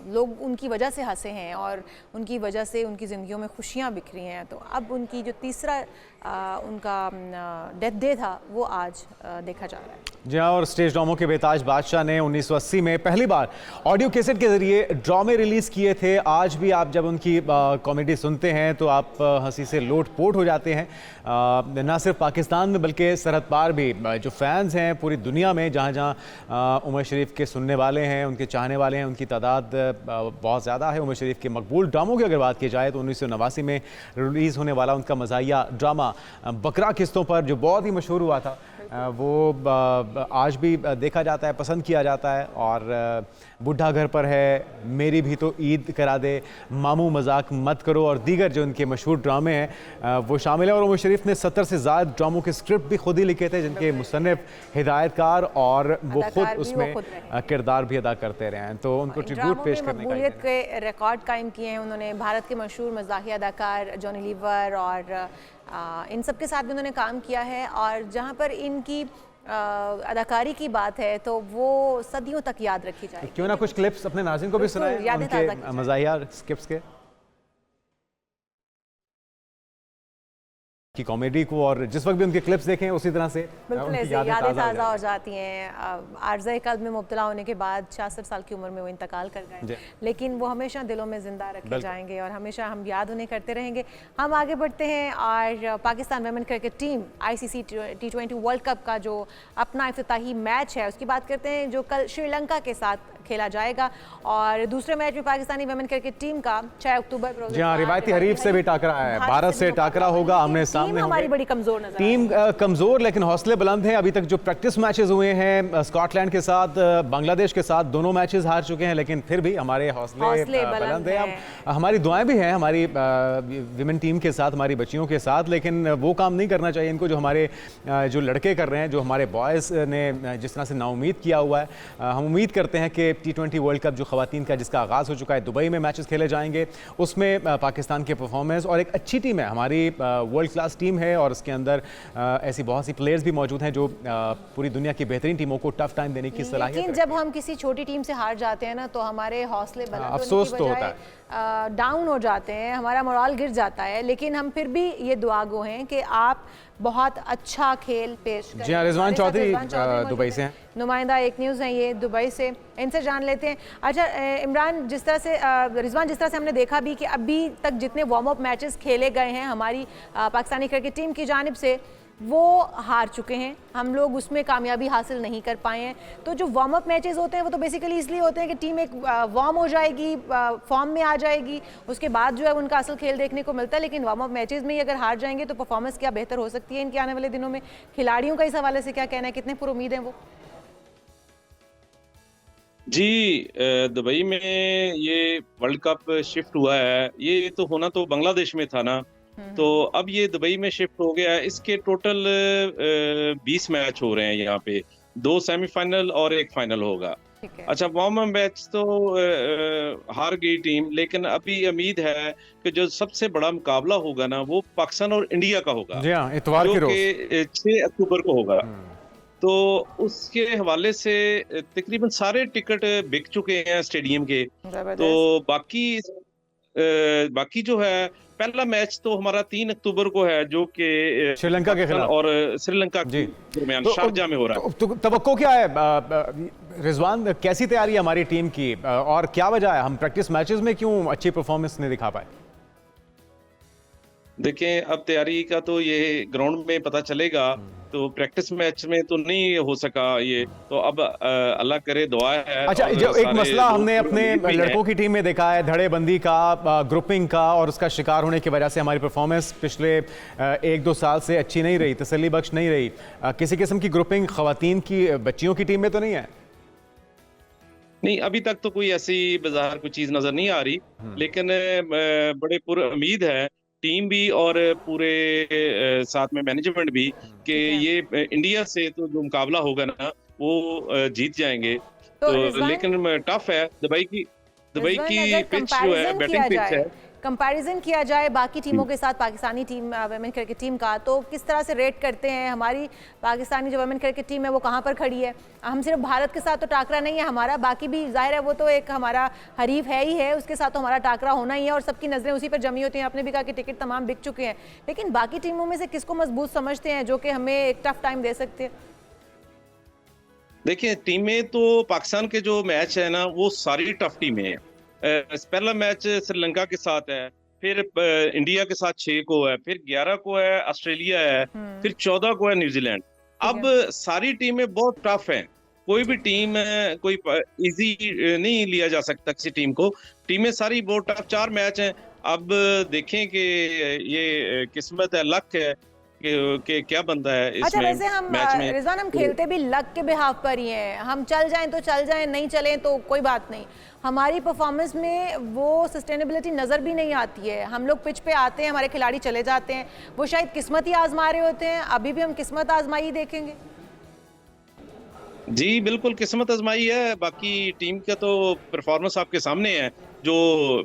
लोग उनकी वजह से हंसे हैं और उनकी वजह से उनकी ज़िंदगियों में खुशियाँ बिखरी हैं। तो अब उनकी जो तीसरा उनका डेथ डे था वो आज देखा जा रहा है। जी हाँ, और स्टेज ड्रामों के बेताज बादशाह ने 1980 में पहली बार ऑडियो कैसेट के जरिए ड्रामे रिलीज़ किए थे। आज भी आप जब उनकी कॉमेडी सुनते हैं तो आप हंसी से लोटपोट हो जाते हैं। ना सिर्फ पाकिस्तान में बल्कि सरहद पार भी जो फैंस हैं पूरी दुनिया में, जहाँ जहाँ उमर शरीफ के सुनने वाले हैं, उनके चाहने वाले हैं, उनकी तादाद बहुत ज़्यादा है। उमर शरीफ के मकबूल ड्रामों की अगर बात की जाए तो 1989 में रिलीज़ होने वाला उनका मज़ाहिया ड्रामा बकरा किस्तों पर जो बहुत ही मशहूर हुआ था, वो आज भी देखा जाता है, पसंद किया जाता है। और बुढ़ा घर पर है, मेरी भी तो ईद करा दे, मामू मजाक मत करो और दीगर जो उनके मशहूर ड्रामे हैं वो शामिल हैं। और उमर शरीफ ने 70 से ज़्यादा ड्रामों के स्क्रिप्ट भी खुद ही लिखे थे, जिनके मुसन्निफ, हिदायतकार और वो खुद उसमें किरदार भी अदा करते रहे हैं। तो उनको ट्रिब्यूट पेश करने का मकबूलियत के रिकॉर्ड कायम किए हैं उन्होंने। भारत के मशहूर मज़ाहिया अदाकार जॉनी लीवर और इन सब के साथ भी उन्होंने काम किया है। और जहाँ पर इनकी अदाकारी की बात है तो वो सदियों तक याद रखी जाएगी। क्यों ना कुछ क्लिप्स अपने नाज़रीन को भी सुनाएं उनके मज़ाहिया स्किप्स के, की कॉमेडी को। और जिस वक्त भी उनके क्लिप्स देखें उसी तरह से बिल्कुल ऐसे यादें ताज़ा हो जाती हैं। आर्ज़े क़ल्ब में मुब्तला होने के बाद 66 साल की उम्र में वो इंतकाल कर गए, लेकिन वो हमेशा दिलों में ज़िंदा रखे जाएंगे और हमेशा हम याद उन्हें करते रहेंगे। हम आगे बढ़ते हैं और Pakistan women cricket team ICC T20 world cup का जो अपना इफ्तिताही मैच है उसकी बात करते हैं, जो कल श्रीलंका के साथ खेला जाएगा। और दूसरे मैच में पाकिस्तानी वुमेन क्रिकेट टीम का 6 अक्टूबर पर जी हाँ, रिवायती हरीफ से भी टाकरा है, भारत से टाकरा होगा, आमने सामने। हमारी बड़ी कमजोर नजर टीम कमजोर लेकिन हौसले बुलंद हैं। अभी तक जो प्रैक्टिस मैचेस हुए हैं स्कॉटलैंड के साथ, बांग्लादेश के साथ, दोनों मैचेस हार चुके हैं, लेकिन फिर भी हमारे हौसले बुलंद हैं। अब हमारी दुआएं भी हैं हमारी विमेन टीम के साथ, हमारी बच्चियों के साथ, लेकिन वो काम नहीं करना चाहिए इनको जो हमारे जो लड़के कर रहे हैं, जो हमारे बॉयज़ ने जिस तरह से नाउमीद किया हुआ है। हम उम्मीद करते हैं कि T20 वर्ल्ड कप जो ख़वातीन का जिसका आगाज़ हो चुका है, दुबई में मैचेस खेले जाएंगे, उसमें पाकिस्तान के परफॉर्मेंस और एक अच्छी टीम है, हमारी वर्ल्ड क्लास टीम है और उसके अंदर ऐसी बहुत सी प्लेयर्स भी मौजूद हैं जो पूरी दुनिया की बेहतरीन टीमों को टफ टाइम देने की सलाहियत है। लेकिन जब हम किसी छोटी टीम से हार जाते हैं ना तो हमारे हौसले अफसोस तो होता है, डाउन हो जाते हैं, हमारा मोराल गिर जाता है। लेकिन हम फिर भी ये दुआगो हैं कि आप बहुत अच्छा खेल पेश करें। जी हाँ, रिजवान चौधरी दुबई से हैं, नुमाइंदा एक न्यूज़ हैं ये दुबई से, इनसे जान लेते हैं। अच्छा इमरान, जिस तरह से रिजवान, जिस तरह से हमने देखा भी कि अभी तक जितने वार्म अप मैचेस खेले गए हैं हमारी पाकिस्तानी क्रिकेट टीम की जानिब से, वो हार चुके हैं, हम लोग उसमें कामयाबी हासिल नहीं कर पाए हैं। तो जो वार्म अप मैचेस होते हैं वो तो बेसिकली इसलिए होते हैं कि टीम एक वार्म हो जाएगी, फॉर्म में आ जाएगी, उसके बाद जो है उनका असल खेल देखने को मिलता है। लेकिन वार्म अप मैचेस में ही अगर हार जाएंगे तो परफॉर्मेंस क्या बेहतर हो सकती है इनके आने वाले दिनों में? खिलाड़ियों का इस हवाले से क्या कहना है, कितने पुरुमीद हैं वो? जी, दुबई में ये वर्ल्ड कप शिफ्ट हुआ है, ये तो होना तो बांग्लादेश में था ना, तो अब ये दुबई में शिफ्ट हो गया है। इसके टोटल 20 मैच हो रहे हैं यहाँ पे, 2 सेमीफाइनल और 1 फाइनल होगा। अच्छा, वार्म अप मैच तो हार गई टीम, लेकिन अभी उम्मीद है कि जो सबसे बड़ा मुकाबला होगा ना वो पाकिस्तान और इंडिया का होगा, जी हाँ, इतवार के रोज, जो 6 अक्टूबर को होगा। तो उसके हवाले से तकरीबन सारे टिकट बिक चुके हैं स्टेडियम के। तो बाकी जो है पहला मैच तो हमारा 3 अक्टूबर को है, जो कि श्रीलंका के खिलाफ और श्रीलंका के दरमियान शारजाह में हो रहा है। तो तवक्को क्या है रिजवान, कैसी तैयारी है हमारी टीम की और क्या वजह है हम प्रैक्टिस मैचेस में क्यों अच्छी परफॉर्मेंस नहीं दिखा पाए? देखें, अब तैयारी का तो ये ग्राउंड में पता चलेगा, तो प्रैक्टिस मैच में तो नहीं हो सका ये, तो अब अल्लाह करे, दुआ है। अच्छा, जो एक मसला हमने अपने लड़कों की टीम में देखा है, धड़ेबंदी का, ग्रुपिंग का, और उसका शिकार होने की वजह से हमारी परफॉर्मेंस पिछले 1-2 साल से अच्छी नहीं रही, तसल्ली बख्श नहीं रही। किसी किस्म की ग्रुपिंग खवातीन की, बच्चियों की टीम में तो नहीं है? नहीं, अभी तक तो कोई ऐसी बाजार कोई चीज नजर नहीं आ रही, लेकिन बड़े पूरे उम्मीद है टीम भी और पूरे साथ में मैनेजमेंट भी कि ये इंडिया से तो जो मुकाबला होगा ना वो जीत जाएंगे। तो लेकिन टफ है दुबई की पिच जो है, बैटिंग पिच है। कंपैरिजन किया जाए बाकी टीमों के साथ Pakistani team women cricket team का, तो किस तरह से रेट करते हैं हमारी पाकिस्तानी जो वुमेन क्रिकेट टीम है वो कहाँ पर खड़ी है? हम सिर्फ भारत के साथ तो टाकरा नहीं है हमारा, बाकी भी जाहिर है वो तो एक हमारा हरीफ है ही है, उसके साथ तो हमारा टाकरा होना ही है और सबकी नज़रें उसी पर जमी होती हैं। आपने भी कहा कि टिकट तमाम बिक चुके हैं, लेकिन बाकी टीमों में से किसको मजबूत समझते हैं जो कि हमें एक टफ टाइम दे सकते हैं? देखिए, टीमें तो पाकिस्तान के जो मैच है ना वो सारी टफ टीमें हैं। पहला मैच श्रीलंका के साथ है, फिर इंडिया के साथ 6 को है, फिर 11 को है ऑस्ट्रेलिया है, फिर 14 को है न्यूजीलैंड। अब सारी टीमें बहुत टफ हैं, कोई भी टीम कोई इजी नहीं लिया जा सकता किसी टीम को, टीमें सारी बहुत टफ। 4 मैच हैं, अब देखें कि ये किस्मत है, लक है कि क्या बनता है अच्छा, इसमें वैसे हम मैच में। रिजवान, हम खेलते भी लक के बिहाफ पर ही हैं। हम चल जाएं तो चल जाएं, नहीं चलें तो कोई बात नहीं। हमारी परफॉर्मेंस में वो सस्टेनेबिलिटी नज़र भी नहीं आती है। हम लोग पिच पे आते हैं, हमारे खिलाड़ी चले जाते हैं, वो शायद किस्मत ही आजमा रहे होते हैं। अभी भी हम किस्मत आजमाई देखेंगे। जी बिल्कुल, किस्मत आजमाई है। बाकी टीम का तो परफॉर्मेंस आपके सामने है। जो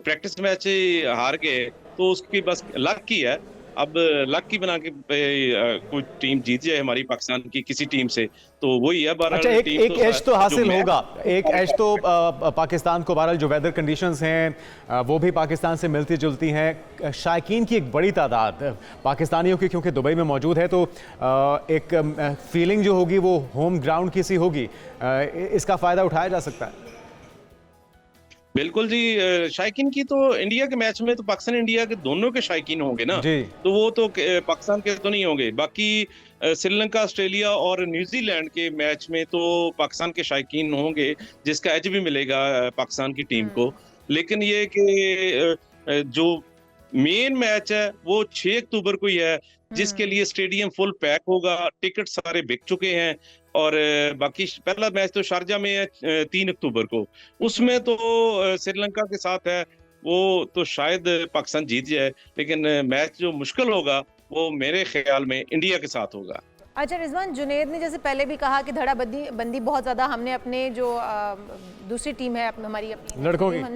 प्रैक्टिस मैच हार गए तो उसकी बस लक की है। अब लक की बना के कोई टीम जीत जाए हमारी पाकिस्तान की किसी टीम से, तो वही है। अच्छा, एक एज तो हासिल होगा, एक एज तो पाकिस्तान को। बहरहाल जो वेदर कंडीशंस हैं वो भी पाकिस्तान से मिलती जुलती हैं। शायकीन की एक बड़ी तादाद पाकिस्तानियों की क्योंकि दुबई में मौजूद है, तो एक फीलिंग जो होगी वो होम ग्राउंड की सी होगी। इसका फ़ायदा उठाया जा सकता है। बिल्कुल जी। शायकीन की तो इंडिया के मैच में तो पाकिस्तान इंडिया के दोनों के शायकीन होंगे ना, तो वो तो पाकिस्तान के तो नहीं होंगे। बाकी श्रीलंका, ऑस्ट्रेलिया और न्यूजीलैंड के मैच में तो पाकिस्तान के शायकीन होंगे, जिसका एज भी मिलेगा पाकिस्तान की टीम को। लेकिन ये कि जो मेन मैच है वो 6 अक्टूबर को ही है, जिसके लिए स्टेडियम फुल पैक होगा, टिकट सारे बिक चुके हैं। और बाकी पहला मैच तो शारजा में है 3 अक्टूबर को, उसमें तो श्रीलंका के साथ है, वो तो शायद पाकिस्तान जीत जाए। लेकिन मैच जो मुश्किल होगा वो मेरे ख्याल में इंडिया के साथ होगा। अच्छा रिजवान, जुनैद ने जैसे पहले भी कहा कि धड़ाबंदी बहुत ज़्यादा हमने अपने जो दूसरी टीम है हमारी अपनी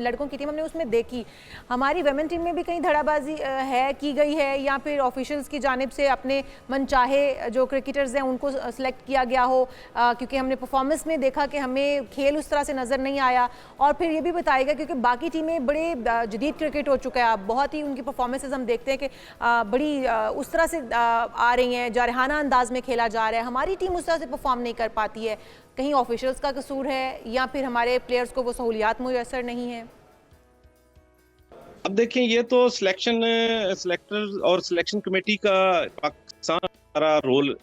लड़कों की टीम हमने उसमें देखी। हमारी वेमेन टीम में भी कहीं धड़ाबाजी है की गई है, या फिर ऑफिशियल्स की जानिब से अपने मनचाहे जो क्रिकेटर्स हैं उनको सेलेक्ट किया गया हो? क्योंकि हमने परफॉर्मेंस में देखा कि हमें खेल उस तरह से नज़र नहीं आया। और फिर ये भी बताएगा क्योंकि बाकी टीमें बड़े जदीद क्रिकेट हो चुका है, अब बहुत ही उनकी परफॉर्मेंसेज हम देखते हैं कि बड़ी उस तरह से आ रही हैं, जारहाना अंदाज में खेला जा रहा है। हमारी टीम उस तरह से परफॉर्म नहीं कर पाती है। कहीं ऑफिशियल्स का कसूर है या फिर हमारे प्लेयर्स को वो सहूलियात मुयसर नहीं है? अब देखिए, ये तो सिलेक्टर और सिलेक्शन कमेटी का पाकिस्तान सारा रोल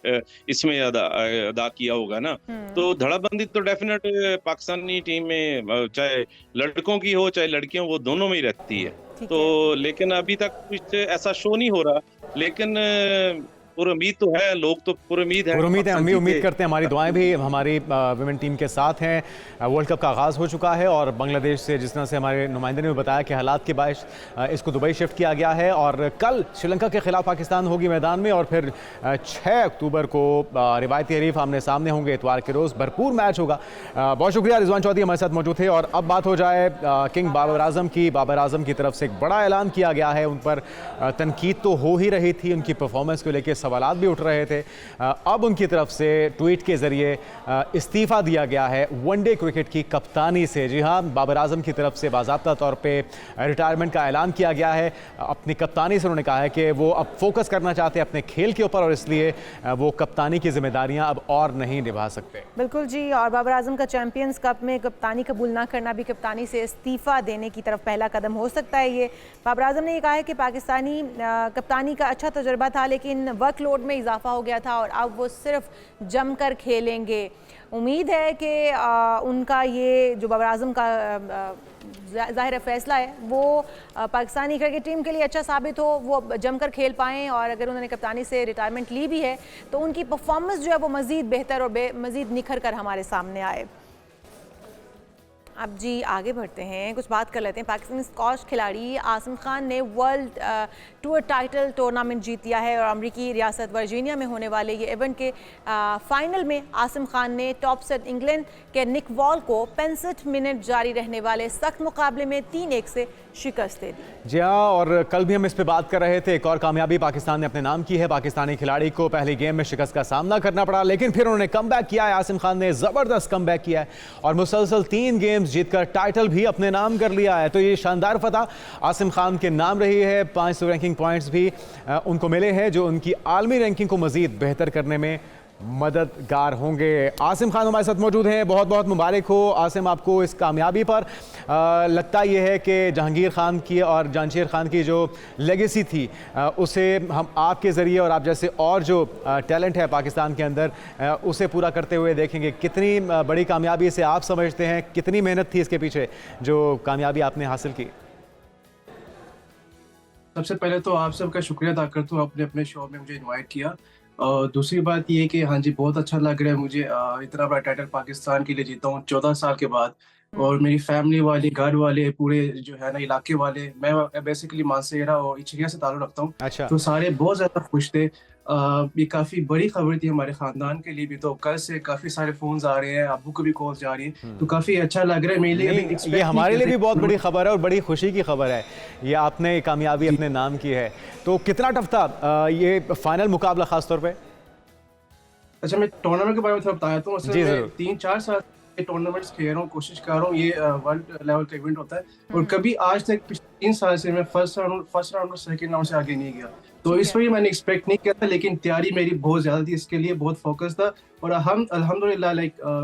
इसमें अदा किया होगा ना। तो धड़ाबंदी तो डेफिनेट पाकिस्तानी टीम में चाहे लड़कों की हो चाहे लड़कियों, वो दोनों में ही रहती है। तो लेकिन अभी तक कुछ ऐसा शो नहीं हो रहा। लेकिन पूरी उम्मीद तो है, लोग तो पूरी उम्मीद है, हम भी उम्मीद करते हैं। हमारी दुआएं भी हमारी वुमेन टीम के साथ हैं। वर्ल्ड कप का आगाज़ हो चुका है और बांग्लादेश से जिस तरह से हमारे नुमाइंदे ने बताया कि हालात के बायस इसको दुबई शिफ्ट किया गया है और कल श्रीलंका के खिलाफ पाकिस्तान होगी मैदान में और फिर 6 अक्टूबर को रिवायती हरीफ आमने सामने होंगे। इतवार के रोज़ भरपूर मैच होगा। बहुत शुक्रिया, रिजवान चौधरी हमारे साथ मौजूद थे। और अब बात हो जाए किंग बाबर आजम की। बाबर आजम की तरफ से एक बड़ा ऐलान किया गया है। उन पर तनकीद तो हो ही रही थी, उनकी परफॉर्मेंस को लेकर सवालात भी उठ रहे थे। अब उनकी तरफ से ट्वीट के जरिए इस्तीफा दिया गया है वनडे क्रिकेट की कप्तानी से। जी हाँ, बाबर आजम की तरफ से बाज़ाब्ता तौर पे रिटायरमेंट का ऐलान किया गया है। अपनी कप्तानी से उन्होंने कहा है कि वो अब फोकस करना चाहते हैं अपने खेल के ऊपर और इसलिए वो कप्तानी की जिम्मेदारियां अब और नहीं निभा सकते। बिल्कुल जी। और बाबर आजम का चैंपियंस कप में कप्तानी कबूल ना करना भी कप्तानी से इस्तीफा देने की तरफ पहला कदम हो सकता है। ये बाबर आजम ने कहा है कि पाकिस्तानी कप्तानी का अच्छा तजुर्बा था लेकिन वर्कलोड में इजाफा हो गया था और अब वो सिर्फ जमकर खेलेंगे। उम्मीद है कि उनका ये जो बाबर आजम का ज़ाहिर फैसला है वो पाकिस्तानी क्रिकेट टीम के लिए अच्छा साबित हो, वो जमकर खेल पाएँ। और अगर उन्होंने कप्तानी से रिटायरमेंट ली भी है तो उनकी परफॉर्मेंस जो है वो मज़ीद बेहतर और मज़ीद निखर कर हमारे सामने आए। अब जी आगे बढ़ते हैं, कुछ बात कर लेते हैं। पाकिस्तानी स्क्वॉश खिलाड़ी आसिम खान ने वर्ल्ड टूर टाइटल टूर्नामेंट जीत लिया है और अमरीकी रियासत वर्जीनिया में होने वाले ये इवेंट के फाइनल में आसिम खान ने टॉप सेट इंग्लैंड के निक वॉल को 65 मिनट जारी रहने वाले सख्त मुकाबले में 3-1 से शिकस्त दे दी। जी हाँ, और कल भी हम इस पे बात कर रहे थे। एक और कामयाबी पाकिस्तान ने अपने नाम की है। पाकिस्तानी खिलाड़ी को पहले गेम में शिकस्त का सामना करना पड़ा लेकिन फिर उन्होंने कमबैक किया है। आसिम खान ने ज़बरदस्त कमबैक किया है और मुसलसल 3 गेम्स जीतकर टाइटल भी अपने नाम कर लिया है। तो ये शानदार फतह आसिम खान के नाम रही है। 500 रैंकिंग पॉइंट्स भी उनको मिले हैं जो उनकी आलमी रैंकिंग को मज़ीद बेहतर करने में मददगार होंगे। आसिम खान हमारे साथ मौजूद हैं। बहुत बहुत मुबारक हो आसिम आपको इस कामयाबी पर। लगता यह है कि जहांगीर खान की और जानशीर खान की जो लेगेसी थी उसे हम आपके ज़रिए और आप जैसे और जो टैलेंट है पाकिस्तान के अंदर उसे पूरा करते हुए देखेंगे। कितनी बड़ी कामयाबी से आप समझते हैं, कितनी मेहनत थी इसके पीछे जो कामयाबी आपने हासिल की? सबसे पहले तो आप सबका शुक्रिया अदा करता हूँ, आपने अपने शो में मुझे इनवाइट किया। और दूसरी बात ये कि हाँ जी, बहुत अच्छा लग रहा है मुझे, इतना बड़ा टाइटल पाकिस्तान के लिए जीता हूँ 14 साल के बाद। और मेरी फैमिली वाले, घर वाले, पूरे जो है ना इलाके वाले, मैं बेसिकली मानसेरा और इचरिया से ताल्लुक रखता हूँ, अच्छा। तो सारे बहुत ज़्यादा खुश थे। ये काफ़ी बड़ी खबर थी हमारे ख़ानदान के लिए भी। तो कल से काफ़ी सारे फ़ोन्स आ रहे हैं, अब्बू को भी कॉल्स जा रही हैं, तो काफ़ी अच्छा लग रहा है मेरे लिए। अभी नहीं, expect ये नहीं हमारे लिए किया भी बहुत बड़ी खबर है और बड़ी खुशी की खबर है। ये आपने कामयाबी अपने नाम की है। तो कितना टफ था ये फाइनल मुकाबला खास तौर पे? अच्छा, मैं टूर्नामेंट के बारे में थोड़ा बताया तो जी, मैं जरूर। 3-4 साल से टूर्नामेंट्स खेल रहा हूँ, कोशिश कर रहा हूँ। ये वर्ल्ड लेवल का इवेंट होता है और कभी आज तक पिछले 3 साल से मैं फर्स्ट राउंड और सेकंड राउंड से आगे नहीं गया। तो इस वजह मैंने एक्सपेक्ट नहीं किया था, लेकिन तैयारी मेरी बहुत ज्यादा थी, इसके लिए बहुत फोकस था। और हम अल्हम्दुलिल्लाह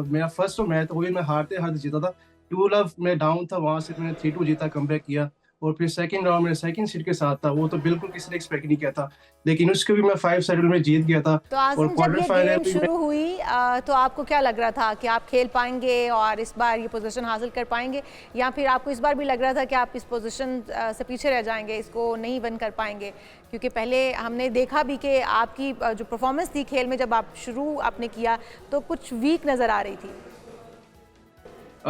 मेरा फर्स्ट जो मैच हुई, मैं हारते हारते जीता था। 2 मैं डाउन था, वहां से मैंने 3-2 जीता, कमबैक किया। और फिर सेकंड राउंड में सेकंड सीट के साथ था, वो तो बिल्कुल किसी ने एक्सपेक्ट नहीं किया था, लेकिन उसको भी मैं 5 सेट में जीत गया था। तो और आसिम, जब क्वार्टर ये फाइनल गेम शुरू हुई तो आपको क्या लग रहा था कि आप खेल पाएंगे और इस बार ये पोजीशन हासिल कर पाएंगे, या फिर आपको इस बार भी लग रहा था कि आप इस पोजीशन से पीछे रह जाएंगे, इसको नहीं वन कर पाएंगे? क्योंकि पहले हमने देखा भी कि आपकी जो परफॉर्मेंस थी खेल में, जब आप शुरू आपने किया तो कुछ वीक नज़र आ रही थी।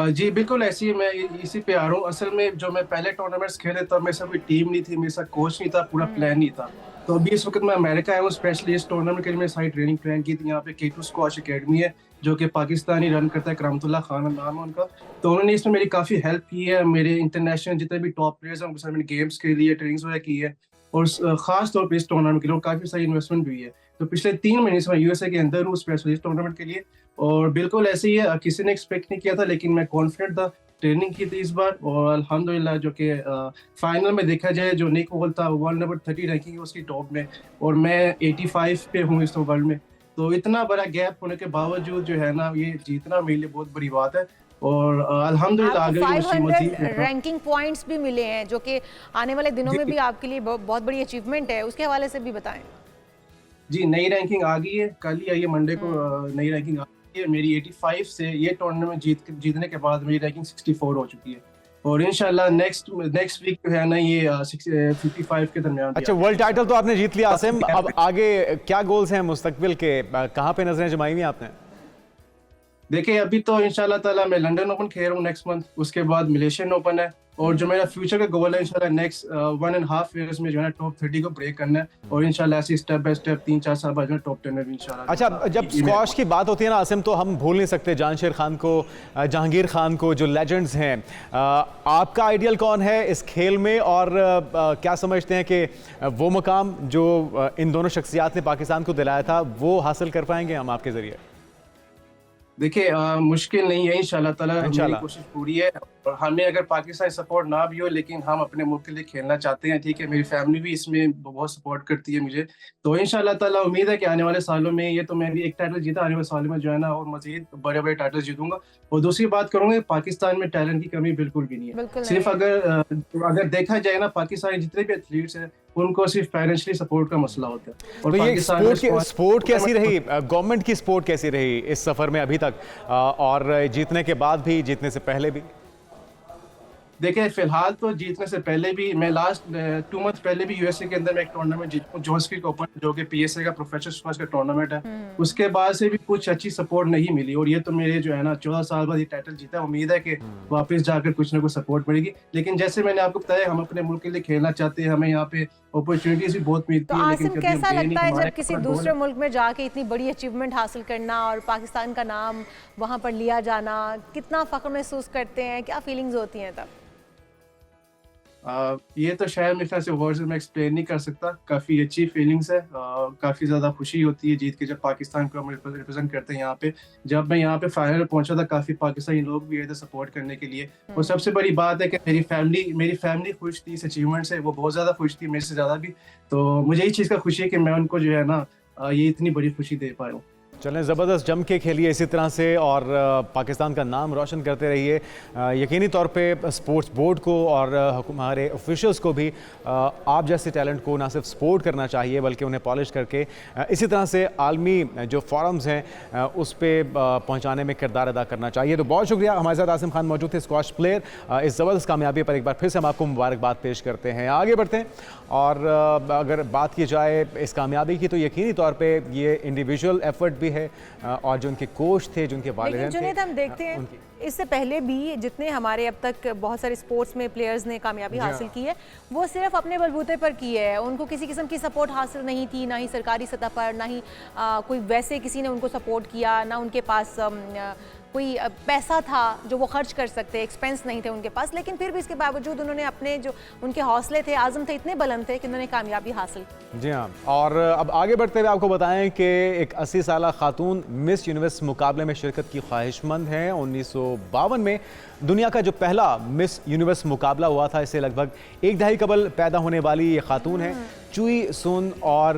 जी बिल्कुल, ऐसी ही मैं इसी पे आ रहा हूँ। असल में जो मैं पहले टूर्नामेंट्स खेले तब मेरे साथ कोई टीम नहीं थी, मेरे साथ कोच नहीं था, पूरा प्लान नहीं था। तो अभी इस वक्त मैं अमेरिका आया हूँ स्पेशली इस टूर्नामेंट के लिए। मैंने सारी ट्रेनिंग प्लान की थी। यहाँ पे K2 स्क्वॉश एकेडमी है जो कि पाकिस्तानी रन करता है, करामतुल्ला खान नाम है उनका। तो उन्होंने इसमें मेरी काफ़ी हेल्प की है। मेरे इंटरनेशनल जितने भी टॉप प्लेयर्स हैं उनके साथ मैंने गेम्स के लिए ट्रेनिंग्स वगैरह की है, और खास तौर पर इस टूर्नामेंट के लिए काफ़ी सारी इन्वेस्टमेंट भी है। तो पिछले 3 महीने से मैं यूएसए के अंदर हूँ स्पेशली इस टूर्नामेंट के लिए। और बिल्कुल ऐसे ही है, किसी ने एक्सपेक्ट नहीं किया था, लेकिन मैं कॉन्फिडेंट था। ट्रेनिंग की थी इस बार और अल्हम्दुलिल्लाह जो कि फाइनल में देखा जाए, जो निक वॉल था वर्ल्ड नंबर 30 रैंकिंग है उसकी टॉप में, और मैं 85 पे हूँ इस वर्ल्ड में। तो इतना बड़ा गैप होने के बावजूद जो है ना, ये जीतना मेरे लिए बहुत बड़ी बात है। और अल्हम्दुलिल्लाह आपको आगे 500 रैंकिंग पॉइंट्स भी मिले हैं, जो कि आने वाले दिनों में भी आपके लिए बहुत बड़ी अचीवमेंट है। उसके हवाले से भी बताएं। जी, नई रैंकिंग आ गई है, कल ही आई है, मंडे को नई रैंकिंग आ गई है। मेरी 85 से ये टूर्नामेंट जीतने के बाद मेरी रैंकिंग 64 हो चुकी है, और इंशाल्लाह नेक्स्ट वीक जो है ना ये 55 के दरमियान। अच्छा, वर्ल्ड टाइटल तो आपने जीत लिया आसिम, अब आगे क्या गोल्स हैं मुस्तकबिल के, कहाँ पे नजरें जमाई हुई आपने? देखिए, अभी तो इंशाल्लाह ताला मैं लंदन ओपन खेल रहा हूँ नेक्स्ट मंथ, उसके बाद मलेशियन ओपन है, और जो मेरा फ्यूचर का गोल है इंशाल्लाह नेक्स्ट 1.5 ईयर्स में जो है टॉप 30 को ब्रेक करना है, और इंशाल्लाह ऐसे स्टेप बाय स्टेप 3-4 साल बाद जो है टॉप 10 में भी इंशाल्लाह। अच्छा, जब स्क्वॉश की बात होती है ना आसिम, तो हम भूल नहीं सकते जानशेर खान को, जहांगीर खान को, जो लेजेंड्स हैं। आपका आइडियल कौन है इस खेल में, और क्या समझते हैं कि वो मुकाम जो इन दोनों शख्सियात ने पाकिस्तान को दिलाया था वो हासिल कर पाएंगे हम आपके जरिए? देखिए, मुश्किल नहीं है, इंशाल्लाह ताला मेरी कोशिश पूरी है। और हमें अगर पाकिस्तान सपोर्ट ना भी हो, लेकिन हम अपने मुल्क के लिए खेलना चाहते हैं, ठीक है। मेरी फैमिली भी इसमें बहुत सपोर्ट करती है मुझे, तो इंशाल्लाह ताला उम्मीद है कि आने वाले सालों में, ये तो मैं भी एक टाइटल जीता, आने वाले सालों में जो है ना और मजीद बड़े बड़े टाइटल जीतूंगा। और दूसरी बात करूंगा, पाकिस्तान में टैलेंट की कमी बिल्कुल भी नहीं है। सिर्फ अगर देखा जाए ना, पाकिस्तानी जितने भी एथलीट्स हैं उनको सिर्फ फाइनेंशियली सपोर्ट का मसला होता है। और तो ये स्पोर्ट कैसी रही, गवर्नमेंट की सपोर्ट कैसी रही इस सफर में अभी तक, और जीतने के बाद भी, जीतने से पहले भी? देखिए, फिलहाल तो जीतने से पहले भी, मैं लास्ट 2 मंथ पहले भी यूएसए के अंदर मैं एक टूर्नामेंट जीता हूँ, जोन्स क्रीक ओपन, जो कि पीएसए का प्रोफेशनल स्क्वॉश का टूर्नामेंट है। उसके बाद से भी कुछ अच्छी सपोर्ट नहीं मिली, और ये तो मेरे जो है ना 14 साल बाद ये टाइटल जीता है। उम्मीद है कि वापस जाकर कुछ ना कुछ सपोर्ट मिलेगी, लेकिन जैसे मैंने आपको बताया, हम अपने मुल्क के लिए खेलना चाहते हैं, हमें यहाँ पे अपॉर्चुनिटीज भी बहुत मिलती है। लेकिन कैसा लगता है जब किसी दूसरे मुल्क में जाके इतनी बड़ी अचीवमेंट हासिल करना और पाकिस्तान का नाम वहाँ पर लिया जाना, कितना फख्र महसूस करते हैं, क्या फीलिंग्स होती हैं तब? ये तो शायद मेरे ख्याल से वर्ड्स में एक्सप्लेन नहीं कर सकता। काफ़ी अच्छी फीलिंग्स है, काफ़ी ज़्यादा खुशी होती है जीत के, जब पाकिस्तान को हम रिप्रेजेंट करते हैं यहाँ पे। जब मैं यहाँ पे फाइनल पहुंचा था, काफ़ी पाकिस्तानी लोग भी आए थे सपोर्ट करने के लिए। और सबसे बड़ी बात है कि मेरी फैमिली खुश थी इस अचीवमेंट से, वो बहुत ज़्यादा खुश थी, मेरे से ज़्यादा भी। तो मुझे इस चीज़ का खुशी है कि मैं उनको जो है ना ये इतनी बड़ी खुशी दे पाया हूँ। चलें, ज़बरदस्त जम के खेलिए इसी तरह से और पाकिस्तान का नाम रोशन करते रहिए। यकीनी तौर पे स्पोर्ट्स बोर्ड को और हमारे ऑफिशियल्स को भी आप जैसे टैलेंट को ना सिर्फ सपोर्ट करना चाहिए बल्कि उन्हें पॉलिश करके इसी तरह से आलमी जो फॉरम्स हैं उस पर पहुँचाने में किरदार अदा करना चाहिए। तो बहुत शुक्रिया, हमारे साथ आसिम खान मौजूद थे, स्क्वॉश प्लेयर। इस ज़बरदस्त कामयाबी पर एक बार फिर से हम आपको मुबारकबाद पेश करते हैं। आगे बढ़ते हैं और अगर बात की जाए इस कामयाबी की तो यकीनी तौर पे ये इंडिविजुअल एफर्ट भी है और जो उनके कोच थे, जो उनके वालिदैन थे, जुनैद हम देखते हैं इससे पहले भी जितने हमारे अब तक बहुत सारे स्पोर्ट्स में प्लेयर्स ने कामयाबी हासिल की है वो सिर्फ अपने बलबूते पर की है। उनको किसी किस्म की सपोर्ट हासिल नहीं थी, ना ही सरकारी सतह पर, ना ही कोई वैसे किसी ने उनको सपोर्ट किया, ना उनके पास कोई पैसा था जो वो खर्च कर सकते, एक्सपेंस नहीं थे उनके पास, लेकिन फिर भी इसके बावजूद उन्होंने अपने जो उनके हौसले थे, आज़म थे, इतने बुलंद थे कि उन्होंने कामयाबी हासिल की। जी हाँ, और अब आगे बढ़ते हुए आपको बताएं कि एक 80 साला खातून मिस यूनिवर्स मुकाबले में शिरकत की ख्वाहिशमंद हैं। 1952 में दुनिया का जो पहला मिस यूनिवर्स मुकाबला हुआ था, इससे लगभग एक दहाई कबल पैदा होने वाली ये खातून है चुई सुन, और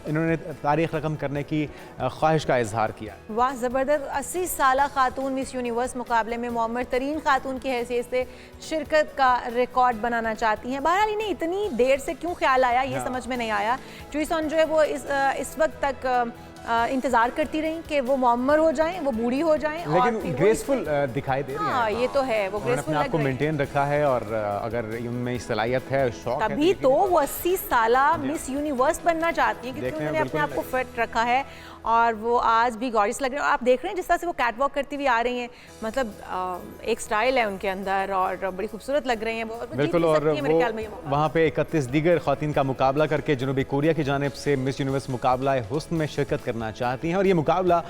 इन्होंने तारीख रकम करने की ख्वाहिश का इजहार किया। वाह, ज़बरदस्त। 80 साला खातून मिस यूनिवर्स मुकाबले में मौमर तरीन खातून की हैसियत से शिरकत का रिकॉर्ड बनाना चाहती हैं। बहरहाल इन्हें इतनी देर से क्यों ख्याल आया ये समझ में नहीं आया। चुई सुन जो है वो इस वक्त तक इंतजार करती रही कि वो मुअम्मर हो जाएं, वो बूढ़ी हो जाएं, लेकिन और ग्रेसफुल दिखाई दे रही हाँ, है। ये तो है, वो उन्होंने ग्रेसफुल अपने आप को लग रही मेंटेन रखा है और अगर उनमें सलाहियत है, शौक है, तभी तो वो 80 साला मिस यूनिवर्स बनना चाहती है, क्योंकि देखें, उन्होंने अपने बिल्कुल आप को फिट रखा है और वो आज भी गॉर्जियस लग रहे हैं। और आप देख रहे हैं जिस तरह से वो कैट वॉक करती हुई आ रही हैं, मतलब एक स्टाइल है उनके अंदर और बड़ी खूबसूरत लग रही हैं वो। बिल्कुल, और वो वहाँ पे 31 दीगर ख़वातीन का मुकाबला करके जनूबी कोरिया की जानिब से मिस यूनिवर्स मुकाबला हुस्न में शिरकत करना चाहती हैं और ये मुकाबला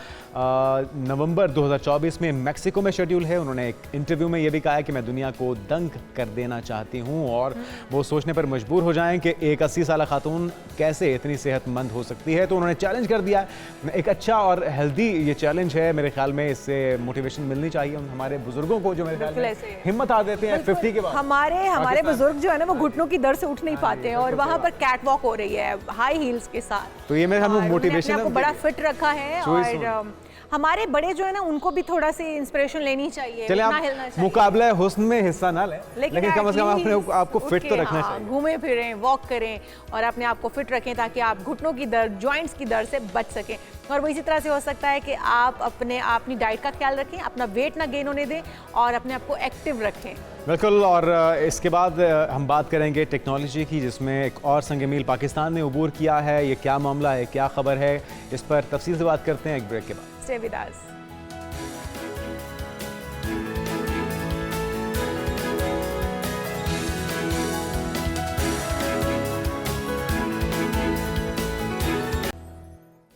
नवंबर 2024 में मैक्सिको में शेड्यूल है। उन्होंने एक इंटरव्यू में ये भी कहा है कि मैं दुनिया को दंग कर देना चाहती हूँ और वो सोचने पर मजबूर हो जाएं कि एक 80 साला खातून कैसे इतनी सेहतमंद हो सकती है। तो उन्होंने चैलेंज कर दिया है, एक अच्छा और हेल्दी ये चैलेंज है। मेरे ख्याल में इससे मोटिवेशन मिलनी चाहिए उन हमारे बुजुर्गों को जो मेरे ख्याल में हिम्मत आ देते हैं 50 के बाद। हमारे बुजुर्ग जो है ना वो घुटनों की दर से उठ नहीं पाते हैं और वहाँ पर कैट वॉक हो रही है हाई हील्स के साथ। तो ये मेरे ख्याल में मोटिवेशन को बड़ा फिट रखा है और हमारे बड़े जो है ना उनको भी थोड़ा सी इंस्पिरेशन लेनी चाहिए। चले आप मुकाबला हुस्न में हिस्सा ना लें, लेकिन कम से कम अपने आपको फिट तो रखना चाहिए। घूमें फिरें, वॉक करें और अपने आप को फिट रखें ताकि आप घुटनों की दर्द, जॉइंट्स की दर्द से बच सकें। और वो इसी तरह से हो सकता है कि आप अपनी डाइट का ख्याल रखें, अपना वेट ना गेन होने दें और अपने आप को एक्टिव रखें। बिल्कुल, और इसके बाद हम बात करेंगे टेक्नोलॉजी की, जिसमें एक और संग मील पाकिस्तान ने अबूर किया है। ये क्या मामला है, क्या खबर है, इस पर तफसील से बात करते हैं एक ब्रेक के बाद। Stay with us.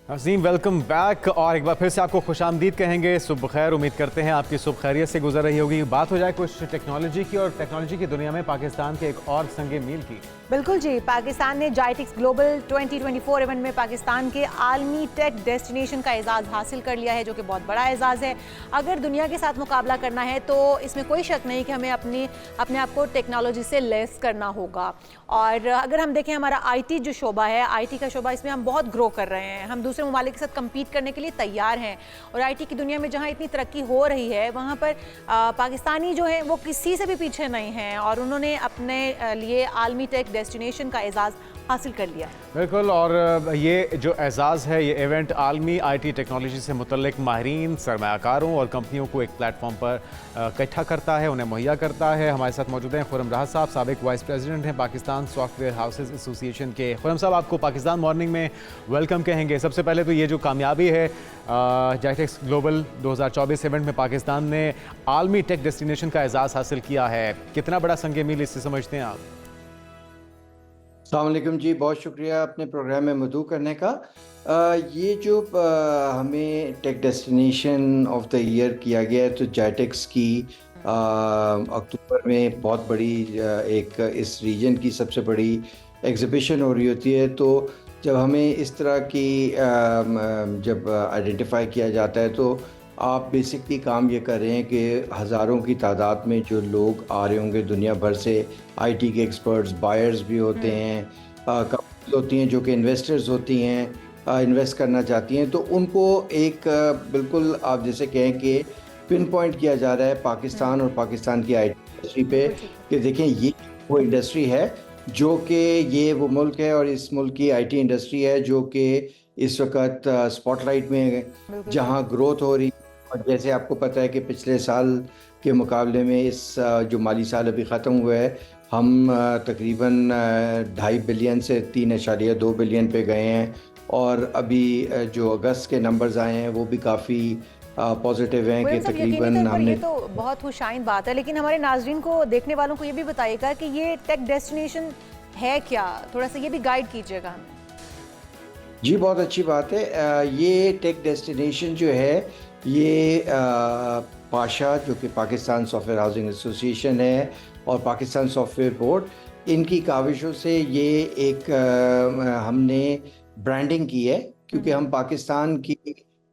Azeem, welcome back और एक बार फिर से आपको खुशामदीद कहेंगे। सुबह खैर, उम्मीद करते हैं आपकी सुबह खैरियत से गुजर रही होगी। बात हो जाए कुछ टेक्नोलॉजी की और टेक्नोलॉजी की दुनिया में पाकिस्तान के एक और संगे मील की। बिल्कुल जी, पाकिस्तान ने जाइटेक्स ग्लोबल 2024 इवेंट में पाकिस्तान के आलमी टेक डेस्टिनेशन का एजाज़ हासिल कर लिया है, जो कि बहुत बड़ा एजाज़ है। अगर दुनिया के साथ मुकाबला करना है तो इसमें कोई शक नहीं कि हमें अपने आप को टेक्नोलॉजी से लेस करना होगा। और अगर हम देखें हमारा IT जो शोबा है, IT का शोबा, इसमें हम बहुत ग्रो कर रहे हैं। हम दूसरे ममालिक के साथ कम्पीट करने के लिए तैयार हैं और IT की दुनिया में जहाँ इतनी तरक्की हो रही है वहाँ पर पाकिस्तानी जो है वो किसी से भी पीछे नहीं हैं और उन्होंने अपने लिए आलमी टेक डेस्टिनेशन का एजाज़ हासिल कर लिया। बिल्कुल, और ये जो एजाज़ है, ये इवेंट आलमी IT टेक्नोलॉजी से मुतल्लिक माहिरीन, सरमायाकारों और कंपनियों को एक प्लेटफॉर्म पर इकट्ठा करता है, उन्हें मुहैया करता है। हमारे साथ मौजूद हैं खुर्रम राहत साहब, साबिक वाइस प्रेसिडेंट हैं पाकिस्तान सॉफ्टवेयर हाउसेज एसोसिएशन के। खुर्रम साहब, आपको पाकिस्तान मॉर्निंग में वेलकम कहेंगे। सबसे पहले तो ये जो कामयाबी है जाइटेक्स ग्लोबल 2024 इवेंट में पाकिस्तान ने आलमी टेक डेस्टिनेशन का एजाज़ हासिल किया है, कितना बड़ा संग मील इससे समझते हैं आप? अस्सलाम वालेकुम जी, बहुत शुक्रिया अपने प्रोग्राम में मदऊ करने का। ये जो हमें tech destination of the year किया गया है, तो जाइटेक्स की अक्टूबर में बहुत बड़ी एक इस रीजन की सबसे बड़ी एग्जीबिशन हो रही होती है। तो जब हमें इस तरह की जब आइडेंटिफाई किया जाता है तो आप बेसिकली काम ये कर रहे हैं कि हज़ारों की तादाद में जो लोग आ रहे होंगे दुनिया भर से, IT के एक्सपर्ट्स, बायर्स भी होते हैं, कंपनीज होती हैं जो कि इन्वेस्टर्स होती हैं, इन्वेस्ट करना चाहती हैं, तो उनको एक बिल्कुल आप जैसे कहें कि पिन पॉइंट किया जा रहा है पाकिस्तान और पाकिस्तान की IT इंडस्ट्री पे कि देखें ये वो इंडस्ट्री है जो कि ये वो मुल्क है और इस मुल्क की IT इंडस्ट्री है जो कि इस वक्त स्पॉटलाइट में है, जहाँ ग्रोथ हो रही है। और जैसे आपको पता है कि पिछले साल के मुकाबले में इस जो माली साल अभी ख़त्म हुआ है, हम तकरीबन 2.5 बिलियन से 3.2 बिलियन पे गए हैं। और अभी जो अगस्त के नंबर्स आए हैं वो भी काफ़ी पॉजिटिव हैं कि तकरीबन हमने, ये तो बहुत खुशाइन बात है, लेकिन हमारे नाजरीन को, देखने वालों को ये भी बताइएगा कि ये टेक डेस्टिनेशन है क्या, थोड़ा सा ये भी गाइड कीजिएगा हमें। जी बहुत अच्छी बात है। ये टेक डेस्टिनेशन जो है ये पाशा जो कि पाकिस्तान सॉफ्टवेयर हाउसिंग एसोसिएशन है और पाकिस्तान सॉफ्टवेयर बोर्ड, इनकी काविशों से ये एक हमने ब्रांडिंग की है, क्योंकि हम पाकिस्तान की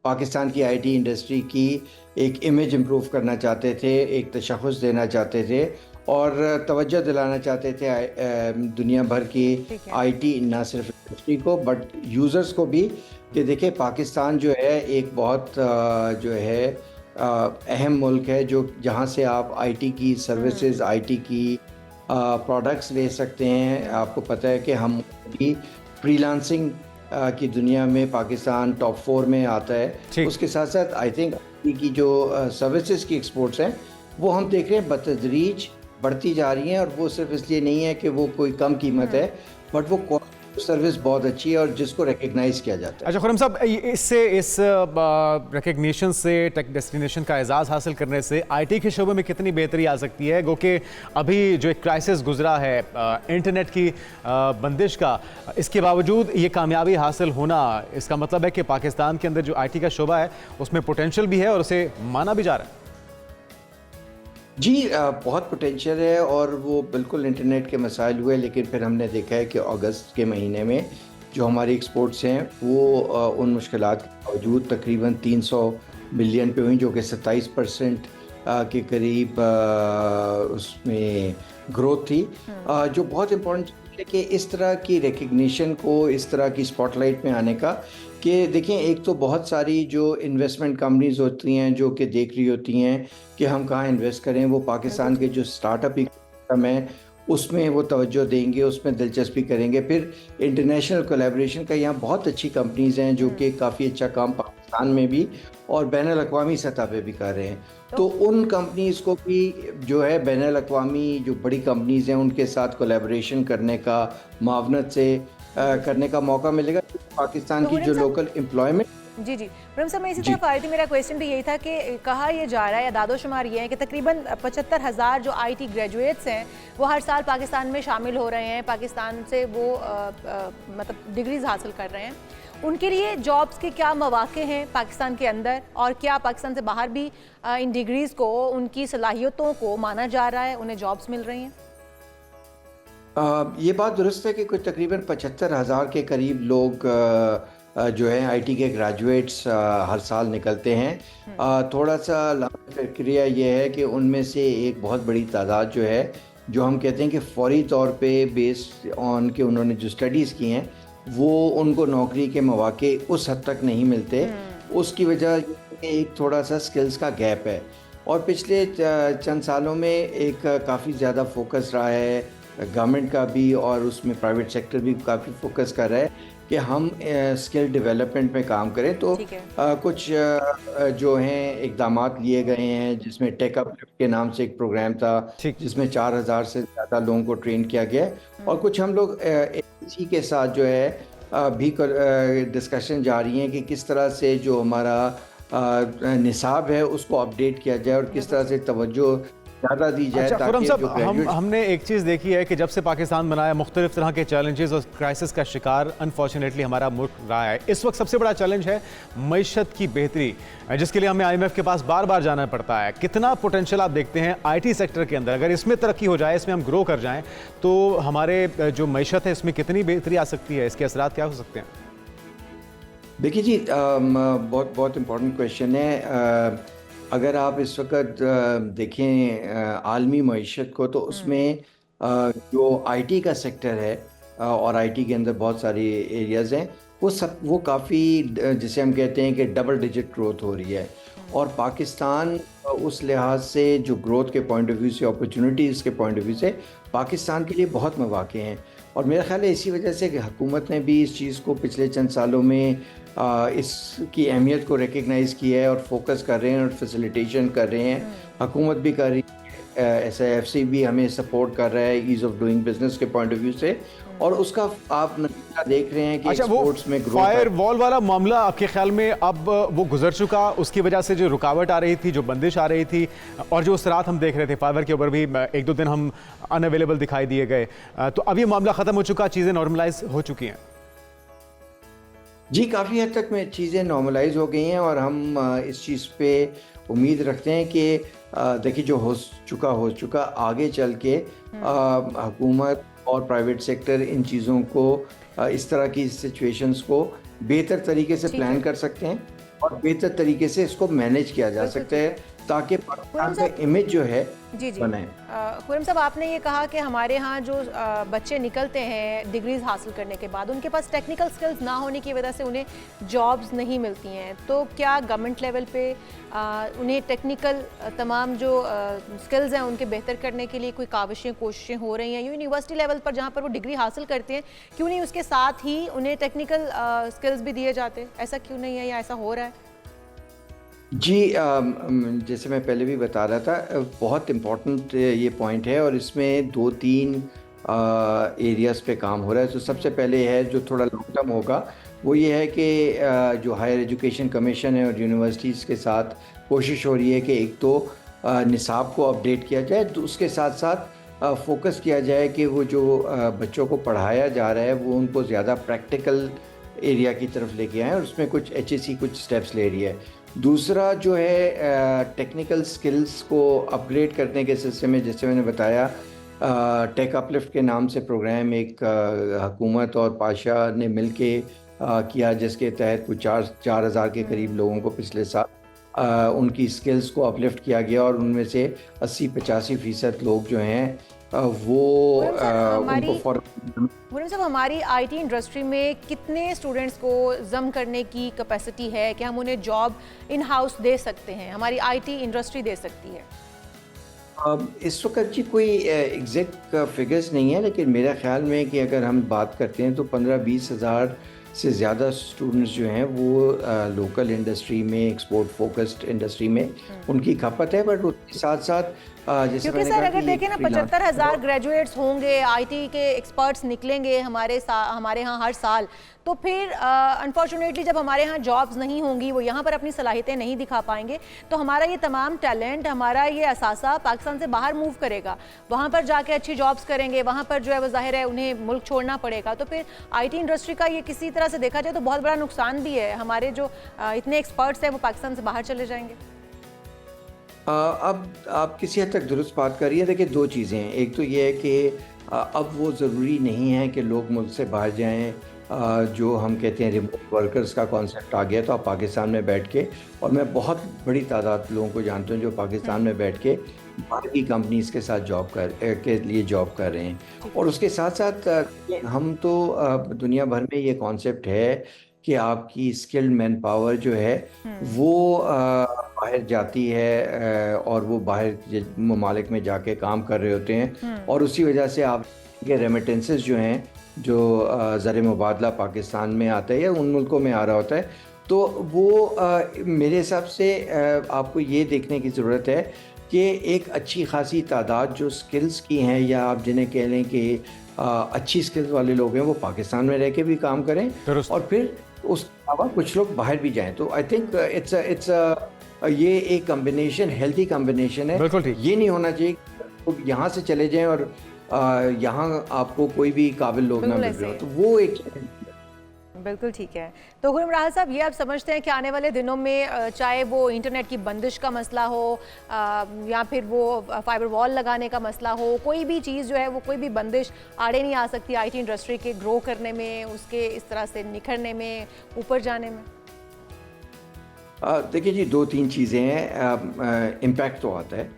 IT इंडस्ट्री की एक इमेज इम्प्रूव करना चाहते थे, एक तशख़्ख़ुस देना चाहते थे और तवज्जो दिलाना चाहते थे दुनिया भर की IT ना सिर्फ इंडस्ट्री को बट यूज़र्स को भी, कि देखिए पाकिस्तान जो है एक बहुत जो है अहम मुल्क है जो जहाँ से आप IT की सर्विसेज, IT की प्रोडक्ट्स ले सकते हैं। आपको पता है कि हम भी फ्रीलांसिंग की दुनिया में पाकिस्तान टॉप 4 में आता है। उसके साथ साथ आई थिंक की जो सर्विसेज की एक्सपोर्ट्स हैं वो हम देख रहे हैं बतदरीज बढ़ती जा रही हैं, और वो सिर्फ इसलिए नहीं है कि वो कोई कम कीमत है, बट वो सर्विस बहुत अच्छी है और जिसको रिकग्नाइज किया जाता है। अच्छा खुर्रम साहब, इससे इस रिकग्निशन से, टेक डेस्टिनेशन का एजाज़ हासिल करने से IT के शोबे में कितनी बेहतरी आ सकती है? गो कि अभी जो एक क्राइसिस गुजरा है इंटरनेट की बंदिश का, इसके बावजूद ये कामयाबी हासिल होना, इसका मतलब है कि पाकिस्तान के अंदर जो IT का शोबा है उसमें पोटेंशियल भी है और उसे माना भी जा रहा है। जी बहुत पोटेंशियल है और वो बिल्कुल इंटरनेट के मसाइल हुए, लेकिन फिर हमने देखा है कि अगस्त के महीने में जो हमारी एक्सपोर्ट्स हैं वो उन मुश्किलात के बावजूद तकरीबन 300 मिलियन पे हुई, जो कि 27% के करीब उसमें ग्रोथ थी। जो बहुत इम्पोर्टेंट है कि इस तरह की रिकग्निशन को, इस तरह की स्पॉटलाइट में आने का, कि देखें एक तो बहुत सारी जो इन्वेस्टमेंट कंपनीज होती हैं जो कि देख रही होती हैं कि हम कहाँ इन्वेस्ट करें, वो पाकिस्तान के जो स्टार्टअप इकोसिस्टम है उसमें वो तवज्जो देंगे, उसमें दिलचस्पी करेंगे। फिर इंटरनेशनल कोलैबोरेशन का यहाँ बहुत अच्छी कंपनीज हैं जो कि काफ़ी अच्छा काम पाकिस्तान में भी और बैनुल अक़वामी सतह पे भी कर रहे हैं। तो उन कंपनीज को भी जो है बैनुल अक़वामी जो बड़ी कंपनीज हैं उनके साथ कोलैबोरेशन करने का, मावनत से करने का मौका मिलेगा। पाकिस्तान की जो लोकल एम्प्लॉयमेंट, जी ब्रह्म साहब, मैं इसी तरफ आ रही थी। मेरा क्वेश्चन भी यही था कि कहा यह जा रहा है, दादोशुमार ये है कि तकरीबन 75,000 जो IT ग्रेजुएट्स हैं वो हर साल पाकिस्तान में शामिल हो रहे हैं, पाकिस्तान से वो मतलब डिग्रीज हासिल कर रहे हैं। उनके लिए जॉब्स के क्या मौके हैं पाकिस्तान के अंदर, और क्या पाकिस्तान से बाहर भी इन डिग्रीज को, उनकी सलाहियतों को माना जा रहा है, उन्हें जॉब्स मिल रही हैं? ये बात दुरुस्त है कि कुछ तकरीबन 75,000 के करीब लोग जो है IT के ग्रेजुएट्स हर साल निकलते हैं। थोड़ा सा लंबा प्रक्रिया ये है कि उनमें से एक बहुत बड़ी तादाद जो है, जो हम कहते हैं कि फौरी तौर पे बेस्ड ऑन कि उन्होंने जो स्टडीज़ की हैं वो उनको नौकरी के मौके उस हद तक नहीं मिलते। उसकी वजह एक थोड़ा सा स्किल्स का गैप है, और पिछले चंद सालों में एक काफ़ी ज़्यादा फोकस रहा है गवर्नमेंट का भी, और उसमें प्राइवेट सेक्टर भी काफ़ी फोकस कर रहा है कि हम स्किल डेवलपमेंट में काम करें। तो कुछ जो हैं इक़दामात लिए गए हैं, जिसमें टेक अप के नाम से एक प्रोग्राम था जिसमें 4,000 से ज़्यादा लोगों को ट्रेन किया गया, और कुछ हम लोग इसी के साथ जो है भी डिस्कशन जारी हैं कि किस तरह से जो हमारा निसाब है उसको अपडेट किया जाए और किस तरह से तवज्जो ज़्यादा दी जाए। अच्छा खुर्रम साहब, हमने एक चीज़ देखी है कि जब से पाकिस्तान बनाया, मुख्तलिफ तरह के चैलेंजेस और क्राइसिस का शिकार अनफॉर्चुनेटली हमारा मुल्क रहा है। इस वक्त सबसे बड़ा चैलेंज है मईशत की बेहतरी, जिसके लिए हमें IMF के पास बार बार जाना पड़ता है। कितना पोटेंशियल आप देखते हैं IT सेक्टर के अंदर? अगर इसमें तरक्की हो जाए, इसमें हम ग्रो कर जाएँ, तो हमारे जो मईशत है इसमें कितनी बेहतरी आ सकती है? इसके असरात क्या हो सकते हैं? देखिए जी, बहुत इम्पोर्टेंट क्वेश्चन है। अगर आप इस वक्त देखें आलमी मईशत को, तो उसमें जो IT का सेक्टर है, और IT के अंदर बहुत सारी एरियाज़ हैं, वो काफ़ी जिसे हम कहते हैं कि डबल डिजिट ग्रोथ हो रही है। और पाकिस्तान उस लिहाज से जो ग्रोथ के पॉइंट ऑफ व्यू से, अपॉर्चुनिटीज़ के पॉइंट ऑफ व्यू से पाकिस्तान के लिए बहुत मौके हैं। और मेरा ख्याल है इसी वजह से कि हुकूमत ने भी इस चीज़ को पिछले चंद सालों में इसकी अहमियत को रिकग्नाइज़ किया है और फोकस कर रहे हैं और फैसिलिटेशन कर रहे हैं। हुकूमत भी कर रही है, SIFC भी हमें सपोर्ट कर रहा है ईज़ ऑफ डूइंग बिजनेस के पॉइंट ऑफ व्यू से, और उसका आप नतीजा देख रहे हैं कि अच्छा, वो एक्सपोर्ट्स में ग्रोथ फायर वॉल वाला मामला आपके ख्याल में अब वो गुजर चुका, उसकी वजह से जो रुकावट आ रही थी, जो बंदिश आ रही थी, और जो उस रात हम देख रहे थे फाइवर के ऊपर भी 1-2 दिन हम अनअवेलेबल दिखाई दिए गए, तो अब ये मामला ख़त्म हो चुका, चीज़ें नॉर्मलाइज हो चुकी हैं? जी, काफ़ी हद तक में चीज़ें नॉर्मलाइज हो गई हैं और हम इस चीज़ पे उम्मीद रखते हैं कि देखिए जो हो चुका आगे चल के हुकूमत और प्राइवेट सेक्टर इन चीज़ों को इस तरह की सिचुएशंस को बेहतर तरीके से प्लान कर सकते हैं और बेहतर तरीके से इसको मैनेज किया जा सकता है, ताकि पाकिस्तान का इमेज जो है बने। खुरम साहब, आपने ये कहा कि हमारे यहाँ जो बच्चे निकलते हैं डिग्रीज हासिल करने के बाद, उनके पास टेक्निकल स्किल्स ना होने की वजह से उन्हें जॉब्स नहीं मिलती हैं, तो क्या गवर्नमेंट लेवल पे उन्हें टेक्निकल तमाम जो स्किल्स हैं उनके बेहतर करने के लिए कोई कोशिशें हो रही हैं? यूनिवर्सिटी लेवल पर जहाँ पर वो डिग्री हासिल करते हैं, क्यों नहीं उसके साथ ही उन्हें टेक्निकल स्किल्स भी दिए जाते? ऐसा क्यों नहीं है या ऐसा हो रहा है? जी, जैसे मैं पहले भी बता रहा था, बहुत इम्पोर्टेंट ये पॉइंट है और इसमें 2-3 एरियाज़ पे काम हो रहा है। तो सबसे पहले है जो थोड़ा लॉन्ग टर्म होगा, वो ये है कि जो हायर एजुकेशन कमीशन है और यूनिवर्सिटीज़ के साथ कोशिश हो रही है कि एक तो निसाब को अपडेट किया जाए, तो उसके साथ साथ फोकस किया जाए कि वो जो बच्चों को पढ़ाया जा रहा है वो उनको ज़्यादा प्रैक्टिकल एरिया की तरफ लेके आएँ, और उसमें कुछ HSC कुछ स्टेप्स ले रही है। दूसरा जो है टेक्निकल स्किल्स को अपग्रेड करने के सिलसिले में, जैसे मैंने बताया, टेक अपलिफ्ट के नाम से प्रोग्राम एक हुकूमत और पाशा ने मिलके किया, जिसके तहत कुछ 4,000 के करीब लोगों को पिछले साल उनकी स्किल्स को अपलिफ्ट किया गया, और उनमें से 80-85% लोग जो हैं वो मुनीम साहब, हमारी IT इंडस्ट्री में कितने स्टूडेंट्स को जम करने की कैपेसिटी है कि हम उन्हें जॉब इन हाउस दे सकते हैं, हमारी IT इंडस्ट्री दे सकती है? इस वक्त जी कोई एग्जैक्ट फिगर्स नहीं है, लेकिन मेरा ख्याल में कि अगर हम बात करते हैं तो 15-20 हज़ार से ज़्यादा स्टूडेंट्स जो हैं वो लोकल इंडस्ट्री में, एक्सपोर्ट फोकस्ड इंडस्ट्री में उनकी खपत है। बट उसके साथ साथ जैसे क्योंकि सर अगर देखें ना 75,000 ग्रेजुएट्स होंगे, IT के एक्सपर्ट्स निकलेंगे हमारे यहाँ हर साल, तो फिर अनफॉर्चुनेटली जब हमारे यहाँ जॉब्स नहीं होंगी, वो यहाँ पर अपनी सलाहियतें नहीं दिखा पाएंगे, तो हमारा ये तमाम टैलेंट, हमारा ये असासा पाकिस्तान से बाहर मूव करेगा, वहाँ पर जाके अच्छी जॉब्स करेंगे, वहाँ पर जो है वो जाहिर है उन्हें मुल्क छोड़ना पड़ेगा। तो फिर IT इंडस्ट्री का ये किसी तरह से देखा जाए तो बहुत बड़ा नुकसान भी है, हमारे जो इतने एक्सपर्ट्स हैं वो पाकिस्तान से बाहर चले जाएंगे। अब आप किसी हद तक दुरुस्त बात कर रही है। देखिए, 2 चीज़ें हैं। एक तो ये है कि अब वो ज़रूरी नहीं है कि लोग मुल्क से बाहर जाएं। जो हम कहते हैं रिमोट वर्कर्स का कॉन्सेप्ट आ गया, तो आप पाकिस्तान में बैठ के, और मैं बहुत बड़ी तादाद लोगों को जानता हूँ जो पाकिस्तान में बैठ के बाहर की कंपनीज़ के साथ जॉब कर रहे हैं। और उसके साथ साथ हम तो दुनिया भर में ये कॉन्सेप्ट है कि आपकी स्किल्ड मैन पावर जो है वो बाहर जाती है और वो बाहर ममालिक में जाके काम कर रहे होते हैं, और उसी वजह से आपके रेमिटेंसेस जो हैं, जो ज़र मुबादला पाकिस्तान में आता है या उन मुल्कों में आ रहा होता है, तो वो मेरे हिसाब से आपको ये देखने की ज़रूरत है कि एक अच्छी खासी तादाद जो स्किल्स की हैं, या आप जिन्हें कह लें कि अच्छी स्किल्स वाले लोग हैं, वो पाकिस्तान में रह के भी काम करें, और फिर उसके अलावा कुछ लोग बाहर भी जाएं। तो आई थिंक इट्स ये एक कॉम्बिनेशन, हेल्थी कॉम्बिनेशन है। ये नहीं होना चाहिए तो यहाँ से चले जाएं और यहाँ आपको कोई भी काबिल लोग ना मिल रहे हो, तो वो एक बिल्कुल ठीक है। तो खुरम राहल साहब, ये आप समझते हैं कि आने वाले दिनों में चाहे वो इंटरनेट की बंदिश का मसला हो या फिर वो फाइबर वॉल लगाने का मसला हो, कोई भी चीज़ जो है वो कोई भी बंदिश आड़े नहीं आ सकती IT इंडस्ट्री के ग्रो करने में, उसके इस तरह से निखरने में, ऊपर जाने में? देखिए जी, 2-3 चीज़ें हैं। इम्पैक्ट तो आता है,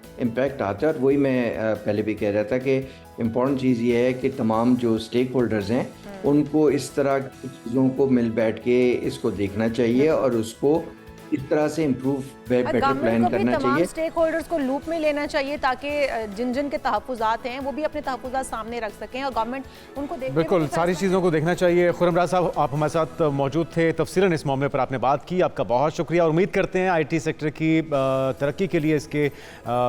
और वही मैं पहले भी कह रहा था कि इम्पॉर्टेंट चीज़ ये है कि तमाम जो स्टेक होल्डर्स हैं उनको इस तरह की चीज़ों को मिल बैठ के इसको देखना चाहिए और उसको इस तरह से इम्प्रूव बेटर गवर्नमेंट प्लान को भी करना तमाम चाहिए। स्टेक होल्डर्स को लूप में लेना चाहिए ताकि जिन जिन के तहफ़्फ़ुज़ात हैं वो भी अपने तहफ़्फ़ुज़ात सामने रख सकें और गवर्नमेंट उनको देखते बिल्कुल हुए सारी फैसला चीज़ों को देखना चाहिए। खुर्रमराज साहब, आप हमारे साथ मौजूद थे, तफसीलन इस मामले पर आपने बात की, आपका बहुत शुक्रिया। और उम्मीद करते हैं IT सेक्टर की तरक्की के लिए, इसके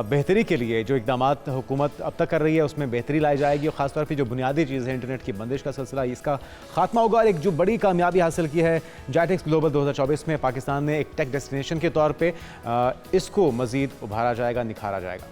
बेहतरी के लिए जो इकदाम हुकूमत अब तक कर रही है उसमें बेहतरी लाई जाएगी और ख़ासतौर पर जो बुनियादी चीज़ है इंटरनेट की बंदिश का सिलसिला, इसका खात्मा होगा। और एक जो बड़ी कामयाबी हासिल की है जाइटेक्स ग्लोबल 2024 में, पाकिस्तान ने एक टेक डेस्टिनेशन के तौर पे इसको मज़ीद उभारा जाएगा, निखारा जाएगा।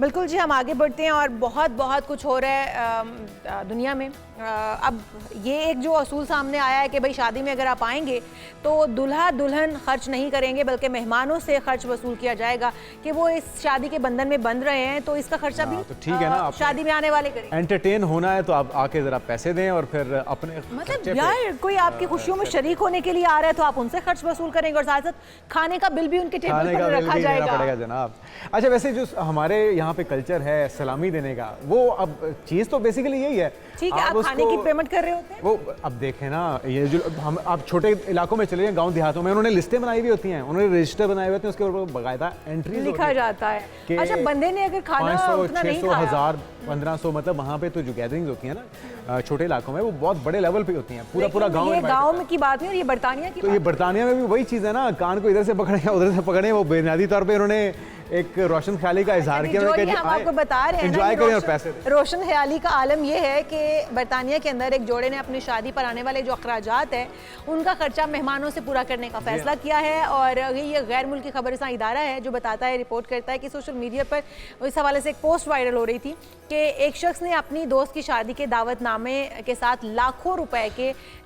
बिल्कुल जी, हम आगे बढ़ते हैं और बहुत बहुत कुछ हो रहा है दुनिया में। अब ये एक जो असूल सामने आया है कि भाई शादी में अगर आप आएंगे तो दुल्हा दुल्हन खर्च नहीं करेंगे बल्कि मेहमानों से खर्च वसूल किया जाएगा कि वो इस शादी के बंधन में बंध रहे हैं, तो इसका खर्चा भी तो ठीक है ना, शादी में आने वाले करेंगे। एंटरटेन होना है तो आप आके ज़रा पैसे दें और फिर अपने मतलब यार कोई आपकी खुशियों में शरीक होने के लिए आ रहा है तो आप उनसे खर्च वसूल करेंगे और साथ साथ खाने का बिल भी उनके टेबल पर रखा जाएगा। पड़ेगा जनाब। अच्छा, वैसे जो हमारे यहाँ पे कल्चर है सलामी देने का, वो अब चीज़ तो बेसिकली यही है। ठीक है, आप खाने की पेमेंट कर रहे होते हैं। वो अब देखें ना, ये जो हम आप छोटे इलाकों में चले जाएं, गांव देहातों में, उन्होंने लिस्टें बनाई हुई होती हैं, उन्होंने रजिस्टर बनाए हुए होते हैं, उसके ऊपर बाकायदा एंट्री लिखा जाता है। अच्छा, बंदे ने अगर खाना 500, उतना नहीं 600, खाया, 1000, 1500, मतलब वहाँ पे तो जो गैदरिंग्स होती है ना छोटे इलाकों में, वो बहुत बड़े लेवल पे होती हैं। पूरा गाँव, ये गाँव में की बात नहीं और ये बरतानिया की तो ये बरतानिया में भी वही चीज़ है ना, कान को इधर से पकड़े या उधर से पकड़े। वो बुनियादी तौर पे उन्होंने एक रोशन ख्याली का इजहार किया, हम आपको बता रहे हैं एंजॉय करें और पैसे दें। रोशन ख्याली का आलम यह है कि बरतानिया के अंदर एक जोड़े ने अपनी शादी पर आने वाले जो अखराजात है उनका खर्चा मेहमानों से पूरा करने का फैसला किया है। और ये गैर मुल्की खबरसां इदारा है जो बताता है, रिपोर्ट करता है कि सोशल मीडिया पर इस हवाले से एक पोस्ट वायरल हो रही थी कि एक शख्स ने अपनी दोस्त की शादी के दावतनामे के साथ लाखों रुपए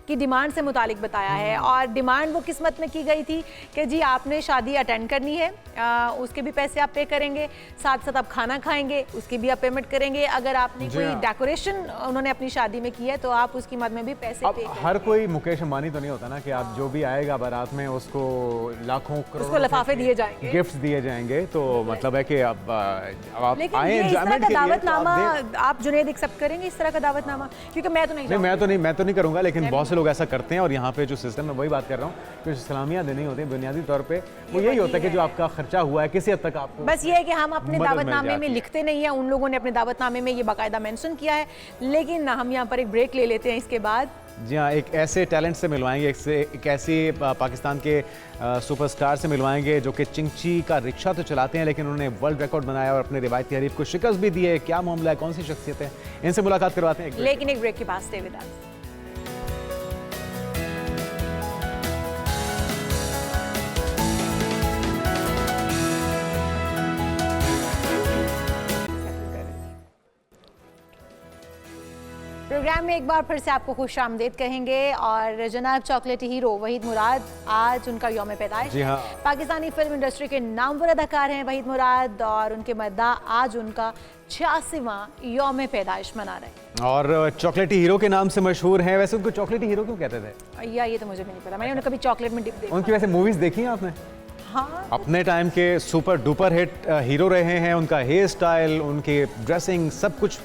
की डिमांड से मुतालिक बताया है। और डिमांड वो किस्मत में की गई थी कि जी आपने शादी अटेंड करनी है, उसके भी पैसे आप पे करेंगे, साथ साथ आप खाना खाएंगे, उसकी भी आप पेमेंट करेंगे। अगर आपने कोई डेकोरेशन उन्होंने अपनी शादी में की है तो आप उसकी मद में भी पैसे पे करेंगे। हर कोई मुकेश अंबानी तो नहीं होता ना कि आप जो भी आएगा बारात में उसको लाखों उसको लिफाफे दिए जाएंगे, गिफ्ट्स दिए जाएंगे। तो मतलब है कि अब आप आए एंजॉयमेंट के लिए, दावतनामा आप जुनेद एक्सेप्ट करेंगे इस तरह का दावतनामा? क्योंकि मैं तो नहीं करूंगा, लेकिन बहुत लोग ऐसा करते हैं। और यहाँ पे जो सिस्टम है वही बात कर रहा हूँ कि सलामियाँ देनी होती हैं बुनियादी तौर पे, वो यही होता है कि जो आपका खर्चा हुआ है किसी हद तक आपको, बस ये है कि हम अपने दावतनामे में लिखते नहीं है, उन लोगों ने अपने दावतनामे में ये बाकायदा मेंशन किया है। लेकिन हम यहाँ पर एक ब्रेक ले लेते हैं, इसके बाद जी हाँ, एक ऐसे टैलेंट से मिलवाएंगे, एक ऐसी पाकिस्तान के सुपरस्टार से मिलवाएंगे जो कि चिंची का रिक्शा तो चलाते हैं लेकिन उन्होंने वर्ल्ड रिकॉर्ड बनाया और अपने रिवायती हरीफ को शिकस्त भी दी है। क्या मामला है, कौन सी शख्सियत है, इनसे मुलाकात करवाते हैं। लेकिन एक ब्रेक के बाद स्टे विद अस। प्रोग्राम में एक बार फिर से आपको खुश आमदीद कहेंगे। और जनाब चॉकलेटी हीरो वहीद मुराद, आज उनका यौम पैदाइश। जी हाँ, पाकिस्तानी फिल्म इंडस्ट्री के नामवर अदाकार हैं वहीद मुराद और उनके मद्दा आज उनका 86वां यौम पैदाइश मना रहे हैं और चॉकलेटी हीरो के नाम से मशहूर हैं। वैसे उनको चॉकलेटी हीरो क्यों कहते थे? ये तो मुझे भी नहीं पता, मैंने उन्हें कभी चॉकलेट में डिप देखा। उनकी वैसे मूवीज देखी हैं आपने? हाँ, अपने टाइम के सुपर डुपर हिट हीरो रहे हैं। उनका हेयर स्टाइल, उनके ड्रेसिंग, सब कुछ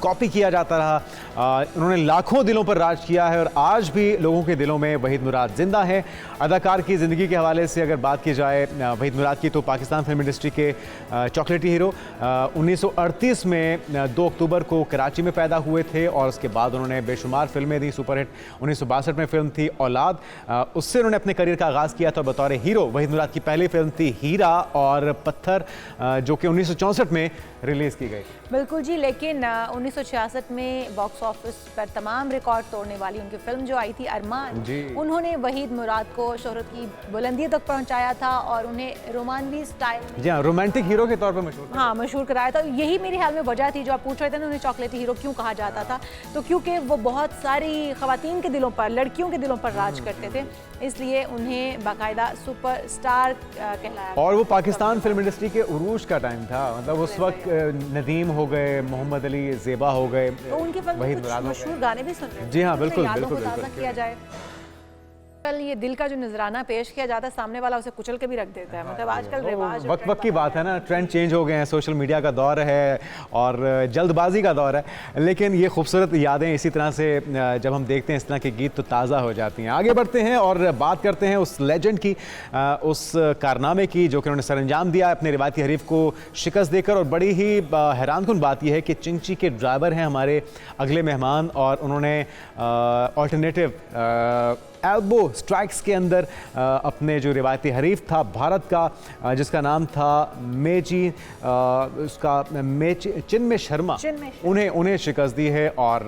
कॉपी किया जाता रहा। उन्होंने लाखों दिलों पर राज किया है और आज भी लोगों के दिलों में वहीद मुराद जिंदा है। अदाकार की ज़िंदगी के हवाले से अगर बात की जाए वहीद मुराद की, तो पाकिस्तान फिल्म इंडस्ट्री के चॉकलेटी हीरो 1938 में 2 अक्टूबर को कराची में पैदा हुए थे और उसके बाद उन्होंने बेशुमार फिल्में दी। सुपरहिट 1962 में फिल्म थी औलाद, उससे उन्होंने अपने करियर का आगाज़ किया था। बतौर हीरो वहीद मुराद की पहली फिल्म थी हीरा और पत्थर, जो कि 1964 में रिलीज की गई। बिल्कुल जी, लेकिन 1966 में बॉक्स ऑफिस पर तमाम रिकॉर्ड तोड़ने वाली उनकी फिल्म जो आई थी अरमान, उन्होंने वहीद मुराद को शोहरत की बुलंदियों तक पहुंचाया था और उन्हें रोमानवी स्टाइल, जी हाँ, रोमांटिक हीरो के तौर पर मशहूर कराया था। यही मेरे ख्याल में वजह थी जो आप पूछ रहे थे ना, उन्हें चॉकलेटी हीरो क्यों कहा जाता था, तो क्योंकि वो बहुत सारी खवातीन के दिलों पर, लड़कियों के दिलों पर राज करते थे, इसलिए उन्हें बाकायदा सुपरस्टार कहलाया। और वो पाकिस्तान फिल्म इंडस्ट्री के उरूज का टाइम था, मतलब उस वक्त नदीम हो गए, मोहम्मद अली, ज़ेबा हो गए, तो उनकी फिल्म में कुछ मशहूर गाने भी सुन रहे हैं। जी हाँ, बिल्कुल यादों बिल्कुल को ताज़ा किया जाए। ये दिल का जो नजराना पेश किया जाता है, सामने वाला उसे कुचल के भी रख देता है। मतलब आजकल रिवाज वक्त वक्त की बात है ना, ट्रेंड चेंज हो गए हैं, सोशल मीडिया का दौर है और जल्दबाजी का दौर है, लेकिन ये खूबसूरत यादें इसी तरह से जब हम देखते हैं इस तरह के गीत तो ताज़ा हो जाती हैं। आगे बढ़ते हैं और बात करते हैं उस लेजेंड की, उस कारनामे की जो कि उन्होंने सरअंजाम दिया अपने रिवायती हरीफ को शिकस्त देकर। और बड़ी ही हैरानकुन बात यह है कि चिंची के ड्राइवर हैं हमारे अगले मेहमान और उन्होंने ऑल्टरनेटिव एल्बो स्ट्राइक्स के अंदर अपने जो रिवायती हरीफ था भारत का, जिसका नाम था चिन्मय शर्मा, उन्हें शिकस्त दी है और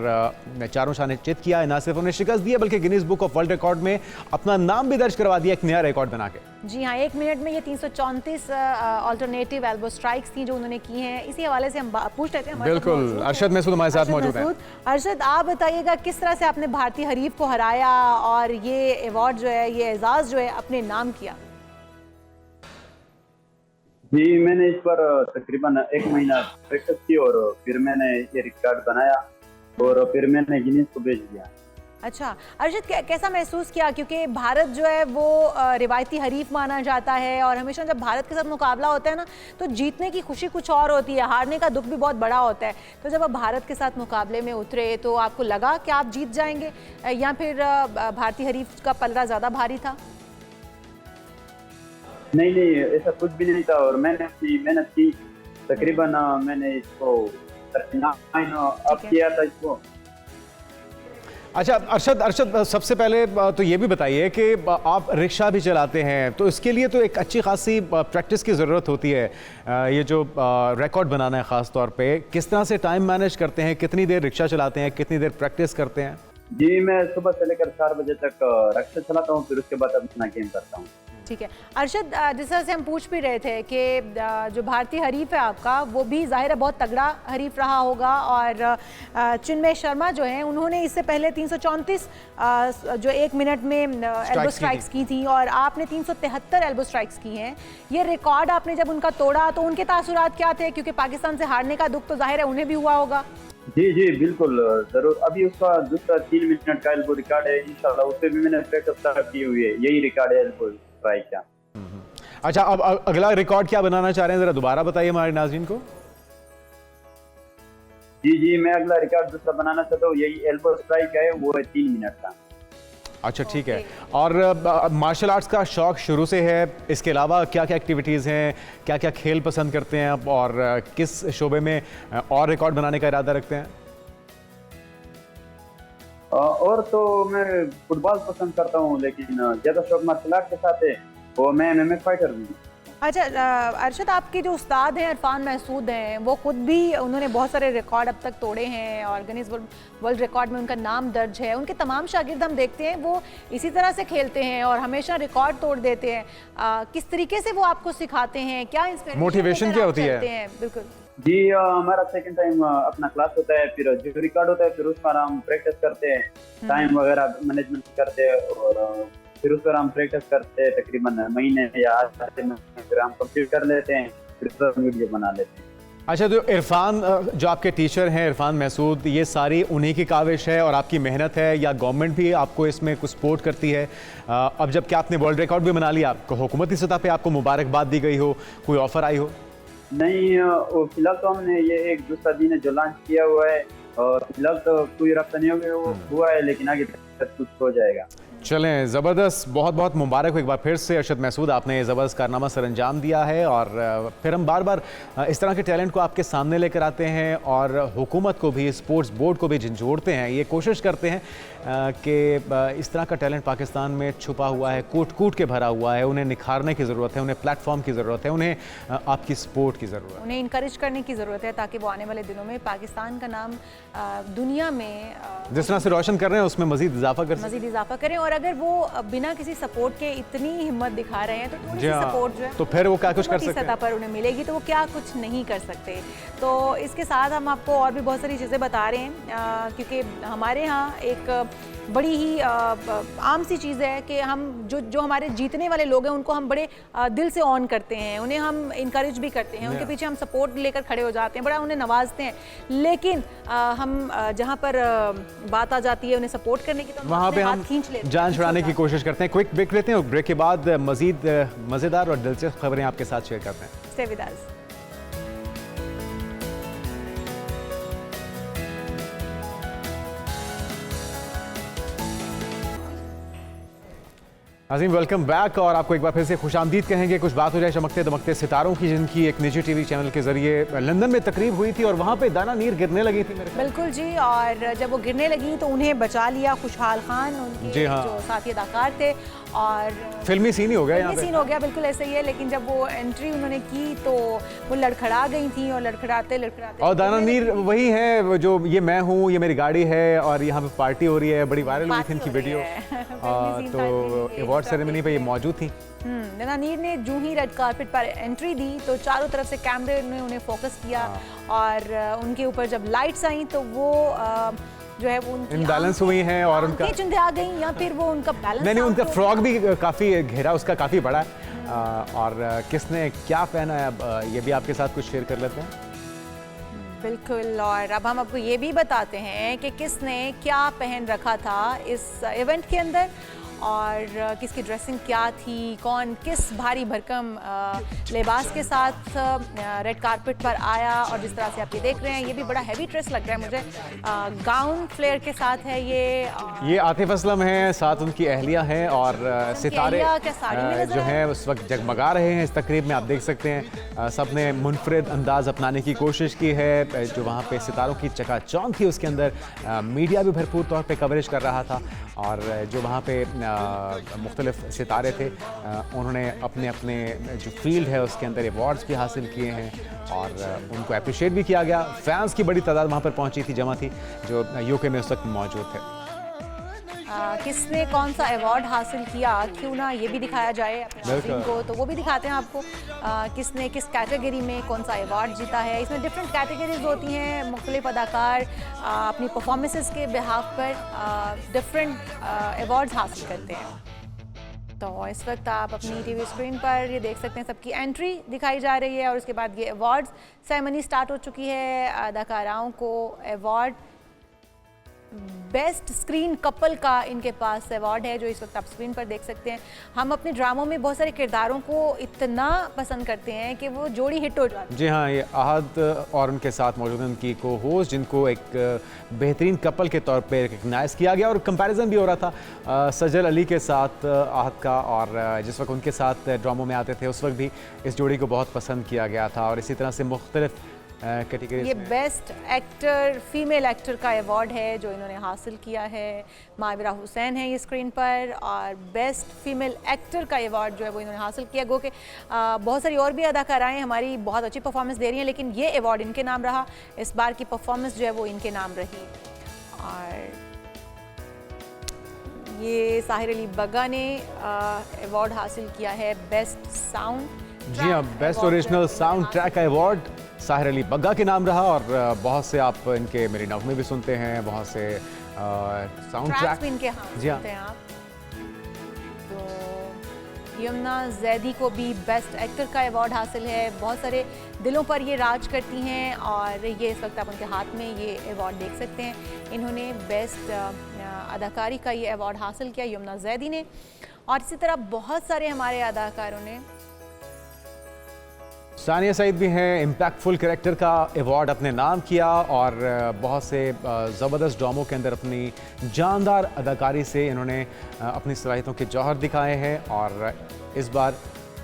चारों शाह ने चित किया है। ना सिर्फ उन्हें शिकस्त दी है बल्कि Guinness book of world record में अपना नाम भी दर्ज करवा दिया, एक नया रिकॉर्ड बना के। जी हाँ, 1 मिनट में ये 334 ऑल्टरनेटिव एल्बो स्ट्राइक्स थी जो उन्होंने की हैं। इसी हवाले से हम पूछ रहे थे। बिल्कुल, अरशद महसूद हमारे साथ मौजूद हैं। अरशद, आप बताइएगा किस तरह से आपने भारतीय हरीफ को हराया और ये अवार्ड जो है, ये एजाज जो है अपने नाम किया? जी, मैंने इस पर तकरीबन 1 महीना प्रैक्टिस की और फिर मैंने ये रिकॉर्ड बनाया और फिर मैंने गिनीज को भेज दिया। अच्छा अरशद, कैसा महसूस किया? क्योंकि भारत जो है वो रिवायती हरीफ माना जाता है और हमेशा जब भारत के साथ मुकाबला होता है ना तो जीतने की खुशी कुछ और होती है, हारने का दुख भी बहुत बड़ा होता है। तो जब आप भारत के साथ मुकाबले में उतरे तो आपको लगा कि आप जीत जाएंगे या फिर भारतीय हरीफ का पलड़ा ज़्यादा भारी था? नहीं, ऐसा कुछ भी नहीं था और मैंने अपनी मेहनत की। तकरीबन मैंने इसको 39 अप किया था इसको। अच्छा अरशद, सबसे पहले तो ये भी बताइए कि आप रिक्शा भी चलाते हैं तो इसके लिए तो एक अच्छी खासी प्रैक्टिस की ज़रूरत होती है। ये जो रिकॉर्ड बनाना है ख़ास तौर पे, किस तरह से टाइम मैनेज करते हैं, कितनी देर रिक्शा चलाते हैं, कितनी देर प्रैक्टिस करते हैं? जी, मैं सुबह से लेकर 4 बजे तक रिक्शा चलाता हूँ, फिर उसके बाद अपना गेम करता हूँ। ठीक है अरशद, जिस तरह से हम पूछ भी रहे थे कि जो भारतीय हरीफ है आपका वो भी ज़ाहिर है बहुत तगड़ा हरीफ रहा होगा और चिन्मय शर्मा जो हैं उन्होंने इससे पहले 334 जो 1 मिनट में एल्बो स्ट्राइक्स की थी और आपने 373 एल्बो स्ट्राइक्स की हैं। ये रिकॉर्ड आपने जब उनका तोड़ा तो उनके तासुरात क्या थे? क्योंकि पाकिस्तान से हारने का दुख तो ज़ाहिर है उन्हें भी हुआ होगा। जी बिल्कुल, जरूर। अभी उसका दूसरा 3 मिनट का एल्बो रिकॉर्ड है, इंशाल्लाह उस पे भी मैंने प्रैक्टिस स्टार्ट की हुई है। यही रिकॉर्ड है एल्बो स्ट्राइक का। अच्छा, अब अगला रिकॉर्ड क्या बनाना चाह रहे हैं, जरा दोबारा बताइए हमारे नाज़रीन को। जी, मैं अगला रिकॉर्ड दूसरा बनाना चाहता हूँ, यही एल्बो स्ट्राइक है, वो है 3 मिनट का। अच्छा ठीक है। और मार्शल आर्ट्स का शौक शुरू से है, इसके अलावा क्या क्या एक्टिविटीज़ हैं, क्या क्या खेल पसंद करते हैं आप और किस शोबे में और रिकॉर्ड बनाने का इरादा रखते हैं? और तो मैं फुटबॉल पसंद करता हूँ, लेकिन ज़्यादा शौक मार्शल आर्ट के साथ है और मैं MMA फाइटर भी। अच्छा अरशद, आपके जो उस्ताद हैं इरफान महसूद हैं, वो खुद भी उन्होंने बहुत सारे रिकॉर्ड अब तक तोड़े हैं और गिनीज वर्ल्ड रिकॉर्ड में उनका नाम दर्ज है। उनके तमाम शागिर्द हम देखते हैं वो इसी तरह से खेलते हैं और हमेशा रिकॉर्ड तोड़ देते हैं। किस तरीके से वो आपको सिखाते हैं, क्या इंस्पिरेशन, मोटिवेशन क्या होती है? बिल्कुल जी, हमारा सेकंड टाइम अपना क्लास होता है, फिर जो रिकॉर्ड होता है फिर उस पर हम प्रैक्टिस करते हैं, टाइम वगैरह मैनेजमेंट करते हैं और फिर उस पर हम प्रैक्टिस करते हैं तकरीबन महीने या हफ्ते में, फिर हम कंप्लीट कर लेते हैं, फिर वीडियो बना लेते हैं। अच्छा, जो इरफान जो आपके टीचर हैं इरफान महसूद, ये सारी उन्हीं की काविश है और आपकी मेहनत है या गवर्नमेंट भी आपको इसमें कुछ सपोर्ट करती है? अब जब क्या आपने वर्ल्ड रिकॉर्ड भी बना लिया, आपको हुकूमती सतह पे आपको मुबारकबाद दी गई हो, कोई ऑफर आई हो? नहीं, फिलहाल तो हमने ये एक दूसरा दिन जो लॉन्च किया हुआ है और फिलहाल तो कोई रब्ता नहीं हुआ है, लेकिन आगे तक कुछ हो जाएगा। चलें, ज़बरदस्त, बहुत बहुत मुबारक हो एक बार फिर से अरशद महसूद, आपने ज़बरदस्त कारनामा सर अंजाम दिया है और फिर हम बार बार इस तरह के टैलेंट को आपके सामने लेकर आते हैं और हुकूमत को भी, स्पोर्ट्स बोर्ड को भी झंझोड़ते हैं, ये कोशिश करते हैं कि इस तरह का टैलेंट पाकिस्तान में छुपा हुआ है, कूट कूट के भरा हुआ है, उन्हें निखारने की ज़रूरत है, उन्हें प्लेटफॉर्म की ज़रूरत है, उन्हें आपकी सपोर्ट की ज़रूरत है, उन्हें इनकरेज करने की ज़रूरत है ताकि वो आने वाले दिनों में पाकिस्तान का नाम दुनिया में जिस तरह से रोशन कर रहे हैं उसमें मज़ीद इजाफा करें। और अगर वो बिना किसी सपोर्ट के इतनी हिम्मत दिखा रहे हैं तो थोड़ी सी सपोर्ट जो है तो फिर वो क्या कुछ कर सकते हैं, सतह पर उन्हें मिलेगी तो वो क्या कुछ नहीं कर सकते। तो इसके साथ हम आपको और भी बहुत सारी चीज़ें बता रहे हैं क्योंकि हमारे यहाँ एक बड़ी ही आम सी चीज़ है कि हम जो हमारे जीतने वाले लोग हैं उनको हम बड़े दिल से ऑन करते हैं, उन्हें हम इनकरेज भी करते हैं, उनके पीछे हम सपोर्ट लेकर खड़े हो जाते हैं, बड़ा उन्हें नवाजते हैं। लेकिन हम जहाँ पर बात आ जाती है उन्हें सपोर्ट करने की तो वहाँ पे हम खींच लेते हैं। जान छुड़ाने की कोशिश करते हैं। क्विक ब्रेक लेते हैं और ब्रेक के बाद मजीद मज़ेदार और दिलचस्प खबरें आपके साथ शेयर करते हैं। Stay with us. नाज़रीन वेलकम बैक और आपको एक बार फिर से खुशामदीद कहेंगे। कुछ बात हो जाए चमकते दमकते सितारों की, जिनकी एक निजी टीवी चैनल के जरिए लंदन में तकरीब हुई थी और वहाँ पे दाना नीर गिरने लगी थी मेरे। बिल्कुल जी, और जब वो गिरने लगी तो उन्हें बचा लिया खुशहाल खान, उनके जी हाँ। जो साथी अदाकार थे, और फिल्मी सीन ही हो गया यहाँ पे। सीन हो गया, बिल्कुल ऐसे ही है। लेकिन जब वो एंट्री उन्होंने की तो वो लड़खड़ा गई थी और लड़खड़ाते और दाना नीर वही है जो ये मैं हूँ, ये मेरी गाड़ी है और यहाँ पे पार्टी हो रही है। बड़ी वायरल हुई थी इनकी वीडियो, तो अवार्ड सेरेमनी पे ये मौजूद थी। दाना नीर ने जो ही रेड कारपेट पर एंट्री दी तो चारों तरफ से कैमरे ने उन्हें फोकस किया और उनके ऊपर जब लाइट्स आई तो वो जो है वो इम्बैलेंस हुई हैं और उनका चुंदे आ गई या फिर वो उनका बैलेंस नहीं उनका फ्रॉक भी काफ़ी घेरा उसका काफ़ी बड़ा है। और किसने क्या पहना है अब ये भी आपके साथ कुछ शेयर कर लेते हैं। बिल्कुल, और अब हम आपको ये भी बताते हैं कि किसने क्या पहन रखा था इस इवेंट के अंदर और किसकी ड्रेसिंग क्या थी, कौन किस भारी भरकम लिबास के साथ रेड कारपेट पर आया। और जिस तरह से आप ये देख रहे हैं ये भी बड़ा हैवी ड्रेस लग रहा है मुझे, गाउन फ्लेयर के साथ है ये आतिफ असलम हैं, साथ उनकी अहलिया हैं और सितारे जो हैं उस वक्त जगमगा रहे हैं इस तकरीब में। आप देख सकते हैं सब ने मुनफरिद अंदाज अपनाने की कोशिश की है। जो वहाँ पे सितारों की चकाचौंध थी उसके अंदर मीडिया भी भरपूर तौर पे कवरेज कर रहा था और जो वहाँ पे मुख्तलिफ सितारे थे उन्होंने अपने अपने जो फील्ड है उसके अंदर अवार्ड्स भी हासिल किए हैं और उनको अप्रिशिएट भी किया गया। फैंस की बड़ी तादाद वहाँ पर पहुँची थी, जमा थी, जो यूके में उस वक्त मौजूद थे। किसने कौन सा अवार्ड हासिल किया क्यों ना ये भी दिखाया जाए अपने को, तो वो भी दिखाते हैं आपको। किसने किस कैटेगरी में कौन सा अवार्ड जीता है। इसमें डिफरेंट कैटेगरीज होती हैं, मुख्तलिफ अदाकार अपनी परफॉर्मेंसेस के बिहाफ पर डिफरेंट अवार्ड्स हासिल करते हैं। तो इस वक्त आप अपनी टीवी स्क्रीन पर ये देख सकते हैं, सबकी एंट्री दिखाई जा रही है और उसके बाद ये अवार्ड्स सेरेमनी स्टार्ट हो चुकी है। अदाकाराओं को अवार्ड बेस्ट स्क्रीन कपल का इनके पास अवार्ड है जो इस वक्त आप स्क्रीन पर देख सकते हैं। हम अपने ड्रामों में बहुत सारे किरदारों को इतना पसंद करते हैं कि वो जोड़ी हिट हो जाती है। जी हाँ, ये आहद और उनके साथ मौजूद हैं उनकी को होस्ट, जिनको एक बेहतरीन कपल के तौर पे रिकग्नाइज किया गया और कंपैरिजन भी हो रहा था सजल अली के साथ आहद का, और जिस वक्त उनके साथ ड्रामों में आते थे उस वक्त भी इस जोड़ी को बहुत पसंद किया गया था। और इसी तरह से मुख्तलिफ कैटेगरी ये बेस्ट एक्टर फीमेल एक्टर का अवार्ड है जो इन्होंने हासिल किया है। माविरा हुसैन है ये स्क्रीन पर, और बेस्ट फीमेल एक्टर का अवार्ड जो है वो इन्होंने हासिल किया। गो के बहुत सारी और भी अदाकाराएँ हमारी बहुत अच्छी परफॉर्मेंस दे रही हैं, लेकिन ये अवार्ड इनके नाम रहा। इस बार की परफॉर्मेंस जो है वो इनके नाम रही। और ये साहिर अली बग्गा ने अवार्ड हासिल किया है बेस्ट साउंड। जी हाँ, बेस्ट ओरिजिनल साउंड ट्रैक का अवार्ड साहिर अली बग्गा के नाम रहा। और बहुत से आप इनके मेरी नगमे भी सुनते हैं, बहुत से साउंड ट्रैक भी इनके हाँ जी हाँ सुनते हैं आप। तो यमुना जैदी को भी बेस्ट एक्टर का अवार्ड हासिल है। बहुत सारे दिलों पर ये राज करती हैं और ये इस वक्त आप उनके हाथ में ये अवार्ड देख सकते हैं। इन्होंने बेस्ट अदाकारी का ये अवार्ड हासिल किया यमुना जैदी ने, और इसी तरह बहुत सारे हमारे अदाकारों ने। सानिया सईद भी हैं, इम्पैक्टफुल कैरेक्टर का अवार्ड अपने नाम किया और बहुत से ज़बरदस्त ड्रामों के अंदर अपनी जानदार अदाकारी से इन्होंने अपनी सलाहियतों के जौहर दिखाए हैं और इस बार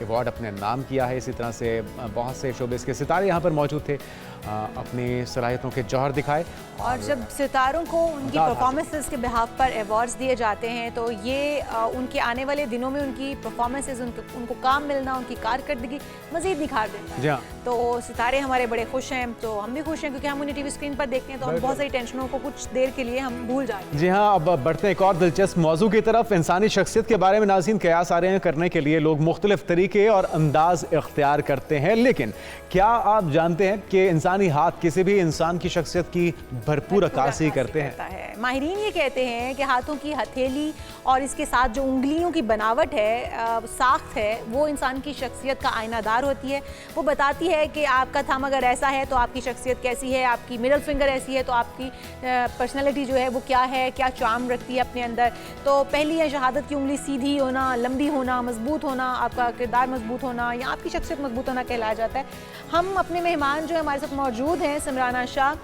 अवार्ड अपने नाम किया है। इसी तरह से बहुत से शोबिस के सितारे यहाँ पर मौजूद थे, अपनी सलाहियतों के जौहर दिखाए। और जब सितारों को उनकी परफॉर्मेंसेस के बिहाफ पर अवार्ड्स दिए जाते हैं तो ये उनके आने वाले दिनों में उनकी परफॉर्मेंसेस उनको काम मिलना, उनकी कारकर्दगी मज़ीद निखार देता है। जी हाँ। तो सितारे हमारे बड़े खुश हैं, तो हम भी खुश हैं क्योंकि हम उन्हें टीवी स्क्रीन पर देखते हैं तो हम बहुत सारी टेंशनों को कुछ देर के लिए हम भूल जाते हैं। जी हाँ, अब बढ़ते हैं एक और दिलचस्प मौजू की तरफ। इंसानी शख्सियत के बारे में नाज़रीन कयास आ रहे हैं करने के लिए लोग मुख्तलिफ तरीके और अंदाज इख्तियार करते हैं, लेकिन क्या आप जानते हैं कि इंसानी हाथ किसी भी इंसान की शख्सियत की भरपूर अक्कासी करते हैं। माहिरीन ये कहते हैं कि हाथों की हथेली और इसके साथ जो उंगलियों की बनावट है, साख्त है, वो इंसान की शख्सियत का आईनादार होती है। वो बताती है कि आपका थंब अगर ऐसा है तो आपकी शख्सियत कैसी है, आपकी मिडल फिंगर ऐसी है तो आपकी पर्सनैलिटी जो है वो क्या है, क्या चार्म रखती है अपने अंदर। तो पहली है शहादत की उंगली सीधी होना, लंबी होना, मजबूत होना, आपका किरदार मजबूत होना या आपकी शख्सियत मजबूत होना कहलाया जाता है। हम अपने मेहमान जो है हमारे साथ मौजूद हैं, समराना शाह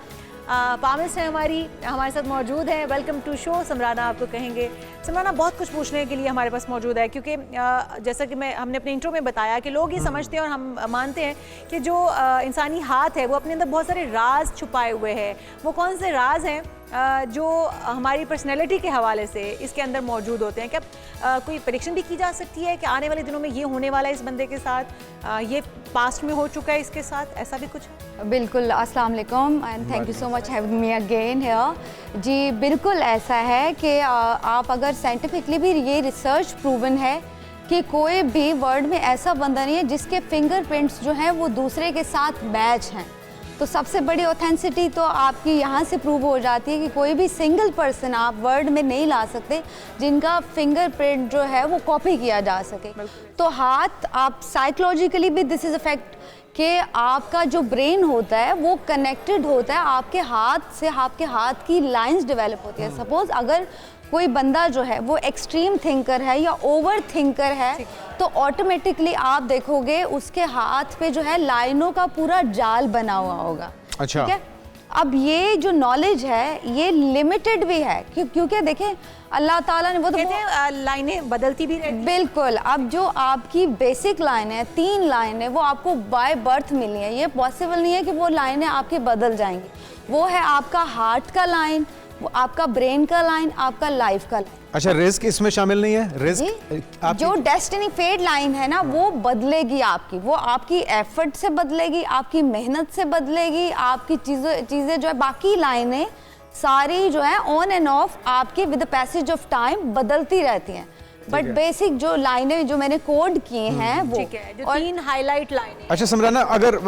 पामिस्ट है हमारे साथ मौजूद है। वेलकम टू शो समराना, आपको कहेंगे। समराना, बहुत कुछ पूछने के लिए हमारे पास मौजूद है, क्योंकि जैसा कि हमने अपने इंट्रो में बताया कि लोग ये समझते हैं और हम मानते हैं कि जो इंसानी हाथ है वो अपने अंदर बहुत सारे राज छुपाए हुए हैं। वो कौन से राज हैं जो हमारी पर्सनैलिटी के हवाले से इसके अंदर मौजूद होते हैं? क्या कोई प्रेडिक्शन भी की जा सकती है कि आने वाले दिनों में ये होने वाला है इस बंदे के साथ, ये पास्ट में हो चुका है इसके साथ, ऐसा भी कुछ? बिल्कुल, अस्सलाम वालेकुम and thank you so much having me again here. जी बिल्कुल ऐसा है कि आप अगर साइंटिफिकली भी ये रिसर्च प्रूवन है कि कोई भी वर्ल्ड में ऐसा बंदा नहीं है जिसके फिंगरप्रिंट्स जो हैं वो दूसरे के साथ मैच हैं। तो सबसे बड़ी ऑथेंसिटी तो आपकी यहाँ से प्रूव हो जाती है कि कोई भी सिंगल पर्सन आप वर्ल्ड में नहीं ला सकते जिनका फिंगरप्रिंट जो है वो कॉपी किया जा सके। तो हाथ, आप साइकोलॉजिकली भी दिस इज़ अफेक्ट कि आपका जो ब्रेन होता है वो कनेक्टेड होता है आपके हाथ से, आपके हाथ की लाइंस डेवलप होती है। सपोज अगर कोई बंदा जो है वो एक्सट्रीम थिंकर है या ओवर थिंकर है तो ऑटोमेटिकली आप देखोगे उसके हाथ पे जो है लाइनों का पूरा जाल बना हुआ होगा। अच्छा। ठीक है, अब ये जो नॉलेज है ये लिमिटेड भी है क्योंकि देखें अल्लाह ताला ने वो तो कहते हैं लाइनें बदलती भी रहती हैं। बिल्कुल, अब जो आपकी बेसिक लाइन है, 3 लाइन है, वो आपको बाय बर्थ मिली है। ये पॉसिबल नहीं है कि वो लाइनें आपकी बदल जाएंगी। वो है आपका हार्ट का लाइन, वो आपका ब्रेन का लाइन, आपका लाइफ का लाइन। अच्छा, रिस्क इसमें शामिल नहीं है? रिस्क जो डेस्टिनी फेट लाइन है ना वो बदलेगी आपकी, वो आपकी एफर्ट से बदलेगी, आपकी मेहनत से बदलेगी, आपकी चीज़ें जो है बाकी लाइनें सारी जो है ऑन एंड ऑफ आपके with the passage of time बदलती रहती हैं। बट बेसिक जो लाइनें जो मैंने कोड किए हैं वो जो 3 हाईलाइट लाइनें। अच्छा समराना, अगर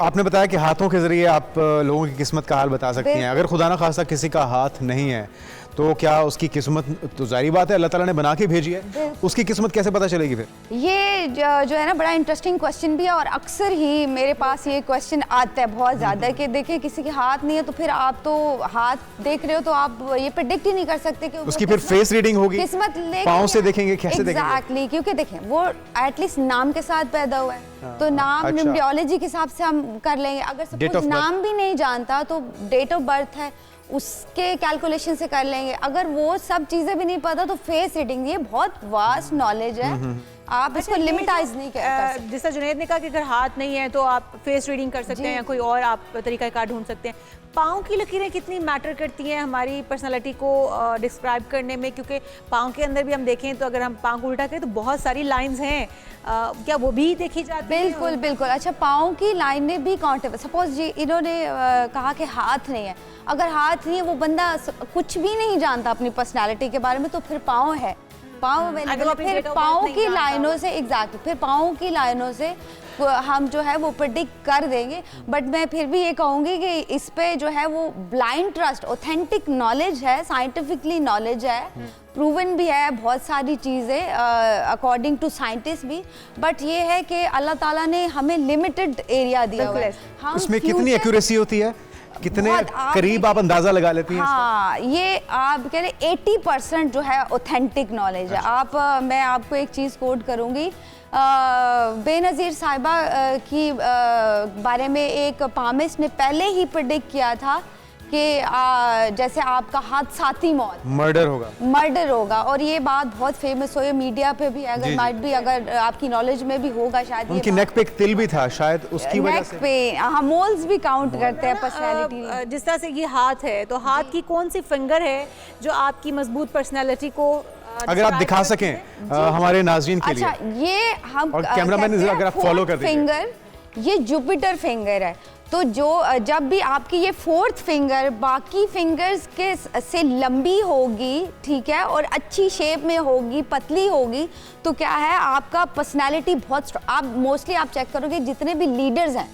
आपने बताया कि हाथों के जरिए आप लोगों की किस्मत का हाल बता सकती हैं, अगर खुदा ना खास्ता किसी का हाथ नहीं है तो क्या उसकी किस्मत, तो जाहिर बात है अल्लाह ताला ने बना के भेजी है, उसकी किस्मत कैसे पता चलेगी फिर? ये जो है ना बड़ा इंटरेस्टिंग क्वेश्चन भी है और अक्सर ही मेरे पास ये क्वेश्चन आता है बहुत ज़्यादा कि देखिए किसी के हाथ नहीं है तो फिर आप तो हाथ देख रहे हो तो आप ये प्रेडिक्ट ही नहीं कर सकते कि उसकी फिर फेस रीडिंग होगी, किस्मत पाँव से देखेंगे, कैसे देखेंगे? एग्जैक्टली, क्योंकि देखें वो एटलीस्ट नाम के साथ पैदा हुआ है तो नाम न्यूमरोलॉजी के हिसाब से हम कर लेंगे। अगर सपोज नाम भी नहीं जानता तो डेट ऑफ बर्थ है उसके कैलकुलेशन से कर लेंगे। अगर वो सब चीजें भी नहीं पता तो फेस रीडिंग, ये बहुत वास्ट नॉलेज है, आप इसको लिमिटाइज नहीं कर सकते। जैसा जुनैद ने कहा कि अगर हाथ नहीं है तो आप फेस रीडिंग कर सकते हैं या कोई और आप तरीकाकार ढूंढ सकते हैं। पाँव की लकीरें कितनी मैटर करती हैं हमारी पर्सनालिटी को डिस्क्राइब करने में? क्योंकि पाँव के अंदर भी हम देखें तो अगर हम पाँव को उल्टा करें तो बहुत सारी लाइंस हैं, क्या वो भी देखी जाती है? बिल्कुल बिल्कुल। अच्छा, पाँव की लाइनें भी काउंटेबल। सपोज जी इन्होंने कहा कि हाथ नहीं है, अगर हाथ नहीं है वो बंदा कुछ भी नहीं जानता अपनी पर्सनैलिटी के बारे में तो फिर पाँव है, पाँव फिर पाँव की लाइनों से एग्जैक्टली फिर पाँव की लाइनों से हम जो है वो प्रेडिक्ट कर देंगे। बट मैं फिर भी ये कहूँगी कि इस पे जो है वो ब्लाइंड ट्रस्ट, ऑथेंटिक नॉलेज है, साइंटिफिकली नॉलेज है, प्रूवन भी है बहुत सारी चीज़ें अकॉर्डिंग टू साइंटिस्ट भी। बट ये है कि अल्लाह ताला ने हमें लिमिटेड एरिया दिया हुआ है। इसमें कितनी एक्यूरेसी होती है, कितने करीब आप अंदाजा लगा लेती हैं? हाँ, ये आप कह रहे 80% जो है ऑथेंटिक नॉलेज है। आप मैं आपको एक चीज़ कोट करूँगी, बेनज़ीर साहिबा की बारे में एक पामिस्ट ने पहले ही प्रेडिक्ट किया था कि जैसे आपका हादसाती मौत, मर्डर होगा और ये बात बहुत फेमस हो, ये मीडिया पे भी अगर माइट भी अगर आपकी नॉलेज में भी होगा शायद। उनकी नेक पे एक तिल भी था शायद, उसकी वजह से नेक पे हाँ मोल्स भी काउंट करते हैं पर्सनैलिटी। जिस तरह से ये हाथ है तो हाथ की कौन सी फिंगर है जो आपकी मजबूत पर्सनैलिटी को अगर आप दिखा सकें हमारे नाज़रीन के लिए? अच्छा, ये हम और कैमरामैन अगर आप फॉलो कर दीजिए, फिंगर ये जुपिटर फिंगर है। तो जो जब भी आपकी ये 4th फिंगर बाकी फिंगर्स के से लंबी होगी, ठीक है, और अच्छी शेप में होगी, पतली होगी, तो क्या है आपका पर्सनालिटी बहुत, आप मोस्टली आप चेक करोगे जितने भी लीडर्स हैं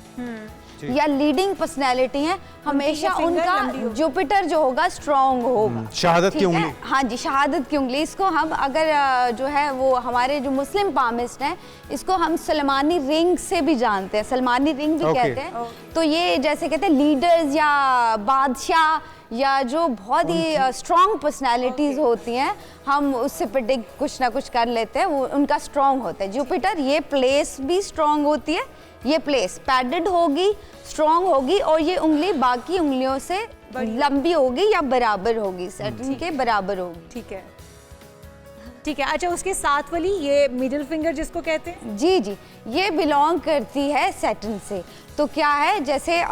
या लीडिंग पर्सनैलिटी हैं, हमेशा finger उनका लंबी होगी। जुपिटर जो होगा स्ट्रॉन्ग होगा। शहादत की ठीक है? उंगली। हाँ जी, शहादत की उंगली। इसको हम अगर जो है वो हमारे जो मुस्लिम पामिस्ट हैं, इसको हम सलमानी रिंग से भी जानते हैं, सलमानी रिंग भी Okay. कहते हैं। तो ये जैसे कहते हैं लीडर्स या बादशाह या जो बहुत ही स्ट्रॉन्ग पर्सनालिटीज होती हैं, हम उससे प्रेडिक्ट कुछ ना कुछ कर लेते हैं, वो उनका स्ट्रॉन्ग होता है। जुपिटर ये प्लेस भी स्ट्रॉन्ग होती है, ये प्लेस पैडेड होगी, स्ट्रॉन्ग होगी, और ये उंगली बाकी उंगलियों से लंबी होगी या बराबर होगी, सैटर्न के बराबर होगी। ठीक है, ठीक है। अच्छा, उसके साथ वाली ये मिडिल फिंगर जिसको कहते हैं, जी जी, ये बिलोंग करती है सैटर्न से। तो क्या है, जैसे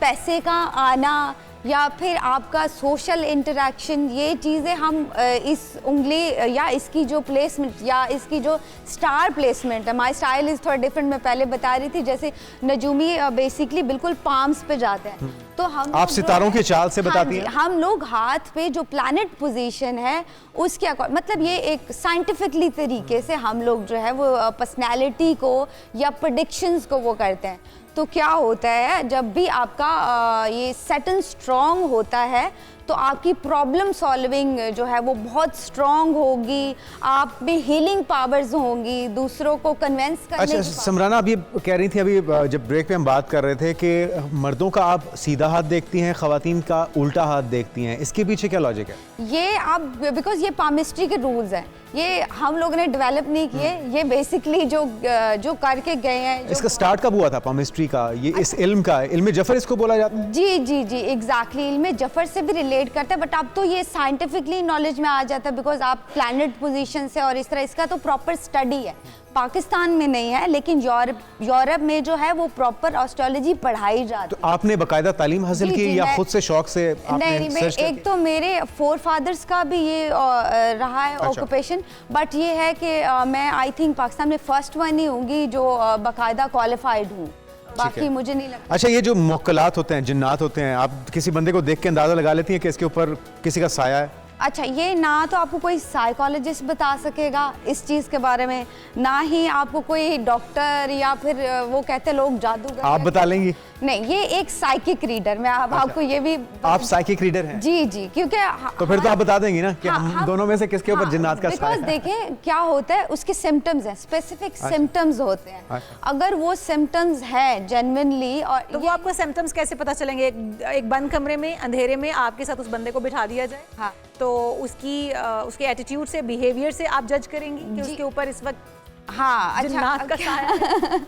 पैसे का आना या फिर आपका सोशल इंटरेक्शन, ये चीज़ें हम इस उंगली या इसकी जो प्लेसमेंट या इसकी जो स्टार प्लेसमेंट है, माई स्टाइल इज़ थोड़ा डिफरेंट, मैं पहले बता रही थी, जैसे नजूमी बेसिकली बिल्कुल पाम्स पे जाते हैं, तो हम आप सितारों की चाल से बताती हैं? हम लोग हाथ पे जो प्लैनेट पोजीशन है उसके मतलब ये एक साइंटिफिकली तरीके से हम लोग जो है वो पर्सनैलिटी को या प्रेडिक्शंस को वो करते हैं। तो क्या होता है, जब भी आपका ये सैटर्न स्ट्रॉन्ग होता है तो आपकी प्रॉब्लम सॉल्विंग जो है वो बहुत स्ट्रॉन्ग होगी, आप में हीलिंग पावर्स होंगी, दूसरों को कन्विंस करने अच्छा की समराना, अभी कह रही थी, अभी जब ब्रेक पे हम बात कर रहे थे कि मर्दों का आप सीधा हाथ देखती हैं, ख़वातीन का उल्टा हाथ देखती हैं, इसके पीछे क्या लॉजिक है? ये आप बिकॉज ये पामिस्ट्री के रूल्स हैं, ये हम लोगों ने डेवलप नहीं किए, ये बेसिकली जो करके गए हैं। इसका स्टार्ट कब हुआ था पामिस्ट्री का, ये इस इल्म का, इल्म जफर इसको बोला जाता है? जी जी जी, एग्जैक्टली, इल्म जफर से भी रिलेट करता है, बट अब तो ये साइंटिफिकली नॉलेज में आ जाता है, बिकॉज आप प्लैनेट पोजीशन से और इस तरह, इसका तो प्रॉपर स्टडी है। पाकिस्तान में नहीं है, लेकिन यूरोप में जो है वो प्रॉपर एस्ट्रोलॉजी पढ़ाई जाती है। तो आपने बाकायदा तालीम हासिल की या खुद से शौक से आपने नहीं, सर्च करके? एक तो मेरे फोर फादर्स का भी ये रहा है ऑक्यूपेशन, बट ये है कि मैं आई थिंक पाकिस्तान में फर्स्ट वन ही होंगी जो बाकायदा क्वालिफाइड हूँ, बाकी मुझे नहीं लगता। अच्छा, ये जो मुक्कलात होते हैं, जिन्नात होते हैं, आप किसी बंदे को देख के अंदाजा लगा लेती हैं कि इसके ऊपर किसी का साया है? अच्छा, ये ना तो आपको कोई साइकोलॉजिस्ट बता सकेगा इस चीज़ के बारे में, ना ही आपको कोई डॉक्टर या फिर वो कहते लोग जादूगर। आप बता लेंगी? नहीं, ये एक साइकिक रीडर, मैं आपको ये भी आप साइकिक रीडर हैं? जी जी, क्योंकि तो फिर तो आप बता देंगी ना कि हम दोनों में से किसके ऊपर जिन्नात का साया है? देखें क्या होता है, उसके सिम्टम्स हैं, स्पेसिफिक सिम्टम्स होते हैं। अगर वो सिम्टम्स हैं जेन्युइनली, और तो वो आपको सिम्टम्स कैसे पता चलेंगे? एक बंद कमरे में अंधेरे में आपके साथ उस बंदे को बिठा दिया जाए, हाँ, तो उसके एटीट्यूड से, बिहेवियर से आप जज करेंगी कि उसके ऊपर इस वक्त हाँ जिन्नात का साया है?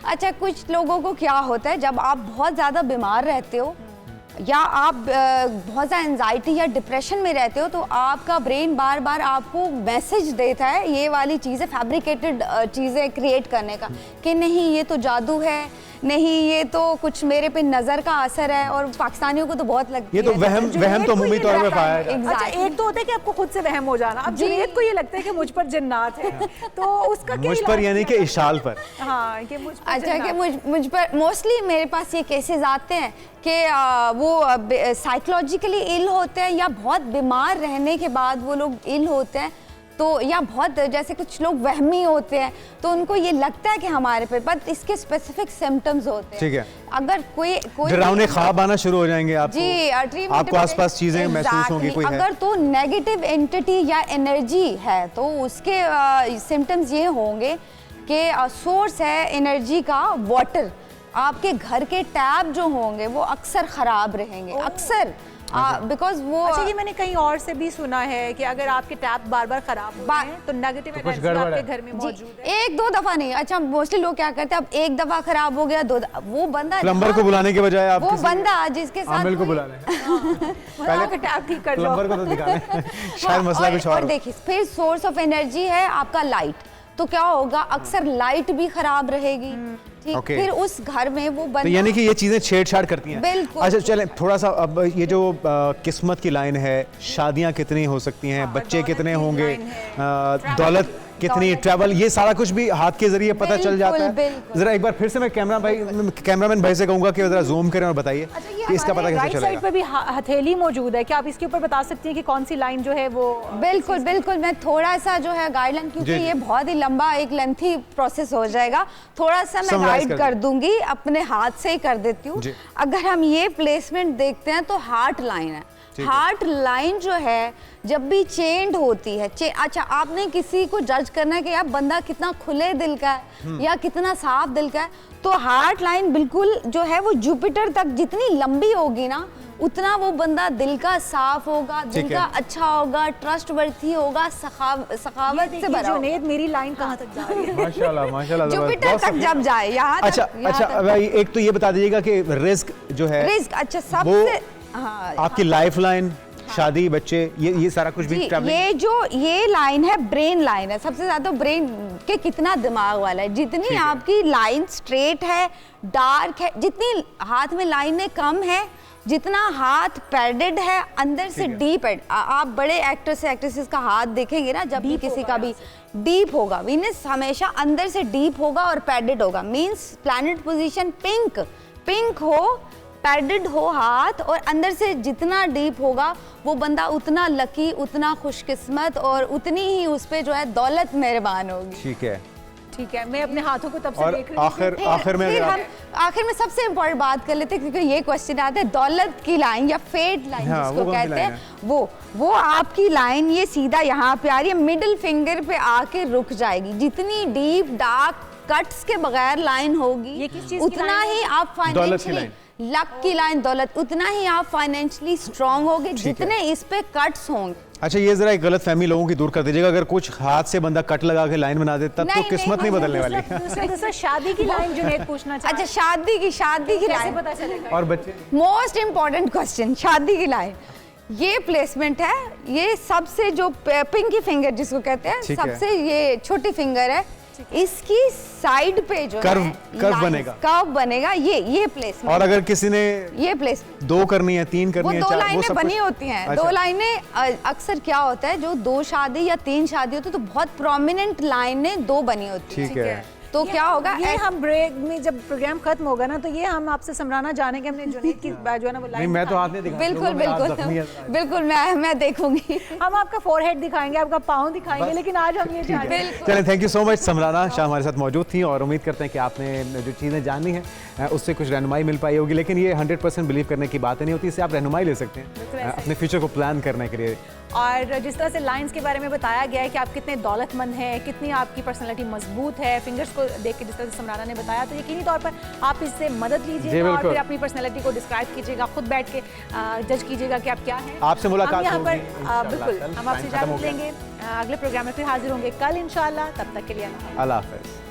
अच्छा, कुछ लोगों को क्या होता है, जब आप बहुत ज़्यादा बीमार रहते हो या आप बहुत ज़्यादा एंजाइटी या डिप्रेशन में रहते हो, तो आपका ब्रेन बार बार आपको मैसेज देता है ये वाली चीज़ें, फैब्रिकेटेड चीज़ें क्रिएट करने का, कि नहीं ये तो जादू है, नहीं ये तो कुछ मेरे पे नज़र का असर है, और पाकिस्तानियों को तो बहुत लगती है। ये तो वहम तो मुमूमी तौर पे पाया है। अच्छा, एक तो होता है कि आपको खुद से वहम हो जाना, अब जुनैद को ये लगता है कि मुझ पर जिन्नात है, तो उसका क्या मुझ पर यानी कि इशाल पर? हाँ, कि मुझ पर अच्छा, कि मुझ पर मोस्टली मेरे पास ये केसेस आते हैं कि वो साइकोलॉजिकली इल होते हैं या बहुत बीमार रहने के बाद वो लोग इल होते हैं, तो या बहुत जैसे कुछ लोग वहमी होते हैं, तो उनको ये लगता है कि हमारे पे, बट इसके स्पेसिफिक सिम्टम्स होते हैं। ठीक है। अगर कोई डरावने ख्वाब आना शुरू हो जाएंगे आपको? जी, आपको आसपास चीजें महसूस होंगी, कोई है? अगर तो नेगेटिव एंटिटी या एनर्जी है तो उसके सिम्टम्स ये होंगे कि सोर्स है एनर्जी का वाटर, आपके घर के टैप जो होंगे वो अक्सर खराब रहेंगे, अक्सर, बिकॉज वो। अच्छा, ये मैंने कहीं और से भी सुना है कि अगर आपके टैप बार बार खराब हो रहे हैं तो नेगेटिव एनर्जी आपके घर में मौजूद है। एक दो दफा नहीं, अच्छा मोस्टली लोग क्या करते हैं, अब एक दफा खराब हो गया, वो बंदा, प्लम्बर को बुलाने के बजाय आप वो बंदा जिसके साथ आमिल को बुला लें, पहले टैप ठीक कर लो, प्लम्बर को तो दिखा लें, शायद मसला कुछ और। देखिए, फिर सोर्स ऑफ एनर्जी है आपका लाइट, तो क्या होगा, अक्सर लाइट भी खराब रहेगी, ठीक, फिर उस घर में वो बंदा, तो यानी कि ये चीजें छेड़छाड़ करती हैं। बिल्कुल। अच्छा, चलें थोड़ा सा, अब ये जो किस्मत की लाइन है, शादियां कितनी हो सकती हैं, बच्चे कितने होंगे, दौलत कितनी ट्रैवल, ये सारा कुछ भी हाथ के जरिए पता चल जाता है। बिल्कुल। जरा एक बार फिर से मैं कैमरामैन भाई से कहूंगा कि जरा जूम करें और बताइए कि इसका पता कैसे राइट साइड चलेगा। पर भी हथेली मौजूद है, क्या आप इसके ऊपर बता सकती हैं कि कौन सी लाइन जो है वो? बिल्कुल बिल्कुल, मैं थोड़ा सा जो है गाइडलाइन, क्योंकि जी। ये बहुत ही लंबा एक लेंथी प्रोसेस हो जाएगा, थोड़ा सा मैं Summarize गाइड कर कर दूंगी, अपने हाथ से ही कर देती हूँ। जी। अगर हम ये प्लेसमेंट देखते हैं तो हार्ट लाइन है। हार्ट लाइन जो है जब भी चेंड होती है, अच्छा आपने किसी को जज करना है कि यार बंदा कितना खुले दिल का है या कितना साफ दिल का है, तो हार्ट लाइन बिल्कुल जो है वो जुपिटर तक जितनी लंबी होगी ना, उतना वो बंदा दिल का साफ होगा, दिल का अच्छा होगा, ट्रस्टवर्थी होगा, सखावत से भरा होगा। जुनैद, मेरी लाइन कहाँ तक जा रही है? माशाल्लाह माशाल्लाह, जुपिटर तक जब जाए यहाँ अच्छा तक, यहाँ अच्छा तक। भाई एक तो ये बता दीजिएगा कि रिस्क जो है, रिस्क, अच्छा वो सबसे हाँ, आपकी लाइफ लाइन, शादी, बच्चे, ये सारा कुछ भी जी, ट्रैवलिंग। ये लाइन है ब्रेन लाइन है, सबसे ज्यादा ब्रेन के कितना दिमाग वाला है, जितनी आपकी लाइन स्ट्रेट है, डार्क है, जितनी हाथ में लाइनें कम है, जितना हाथ पैडेड है, अंदर से डीप है। आप बड़े एक्टर्स एक्ट्रेसेस का हाथ देखेंगे ना, जब भी किसी का भी डीप होगा, मीन्स हमेशा अंदर से डीप होगा और पैडेड होगा, मीन्स प्लैनेट पोजीशन पिंक हो, पैडेड हो हाथ, और अंदर से जितना डीप होगा वो बंदा उतना लकी, उतना खुशकिस्मत, और उतनी ही उस पे जो है दौलत मेहरबान होगी। ठीक है, मैं अपने हाथों को तब से और देख रही हूँ। आखिर में फिर हम आखिर में सबसे इम्पोर्टेंट बात कर लेते हैं, क्योंकि ये क्वेश्चन आता है दौलत की लाइन या फेट लाइन जिसको कहते हैं, वो आपकी लाइन ये सीधा यहाँ पे आ रही है, मिडिल फिंगर पे आके रुक जाएगी। जितनी डीप डार्क कट्स के बगैर लाइन होगी, ये किस चीज़ की उतना लाइन ही आप फाइनेंशियली, लक की लाइन, दौलत, उतना ही आप फाइनेंशियली स्ट्रांग होगे जितने इस पे कट्स होंगे। अच्छा, ये जरा एक गलत फहमी लोगों की दूर कर दीजिएगा, अगर कुछ हाथ से बंदा कट लगा के लाइन बना देता तो किस्मत नहीं बदलने वाली। दूसरा शादी की लाइन जुनैद पूछना चाहते हैं। अच्छा, शादी की लाइन पता चलेगा? और बच्चे, मोस्ट इम्पॉर्टेंट क्वेश्चन, शादी की लाइन, ये प्लेसमेंट है, ये सबसे जो पिंकी फिंगर जिसको कहते हैं, सबसे ये छोटी फिंगर है, इसकी साइड पे जो कर्व बनेगा, ये प्लेसमेंट। और अगर किसी ने ये प्लेसमेंट 2 करनी है, 3 करनी है, 2 लाइनें बनी होती हैं। अच्छा। 2 लाइनें अक्सर क्या होता है, जो 2 शादी या 3 शादी होती है तो बहुत प्रोमिनेंट लाइनें 2 बनी होती है। ठीक है, तो क्या होगा, ये हम ब्रेक में जब प्रोग्राम खत्म होगा ना, तो ये हम आपसे समराना जानेंगे, हमने जुनैद की जो है ना वो लाइन। नहीं, मैं तो हाथ नहीं दिखा। बिल्कुल मैं देखूंगी। हम आपका फोरहेड दिखाएंगे, आपका पाँव दिखाएंगे, लेकिन आज हम ये चलें, thank you so much. Samrana Shah हमारे साथ मौजूद थी और उम्मीद करते हैं कि आपने जो चीज़ें जाननी है उससे कुछ रहनुमाई मिल पाई होगी, लेकिन ये 100% बिलीव करने की बात नहीं होती, इससे आप रहनुमाई ले सकते हैं अपने फ्यूचर को प्लान करने के लिए। और जिस तरह से लाइंस के बारे में बताया गया है कि आप कितने दौलतमंद हैं, कितनी आपकी पर्सनालिटी मजबूत है, फिंगर्स को देख के जिस तरह से समराना ने बताया, तो यकीनी तौर पर आप इससे मदद लीजिएगा और फिर अपनी पर्सनालिटी को डिस्क्राइब कीजिएगा, खुद बैठ के जज कीजिएगा कि आप क्या हैं। आपसे मुलाकात यहाँ पर बिल्कुल हम आपसे इजाजत लेंगे, अगले प्रोग्राम में फिर हाजिर होंगे कल इंशाल्लाह, तब तक के लिए अल्लाह हाफ़िज़।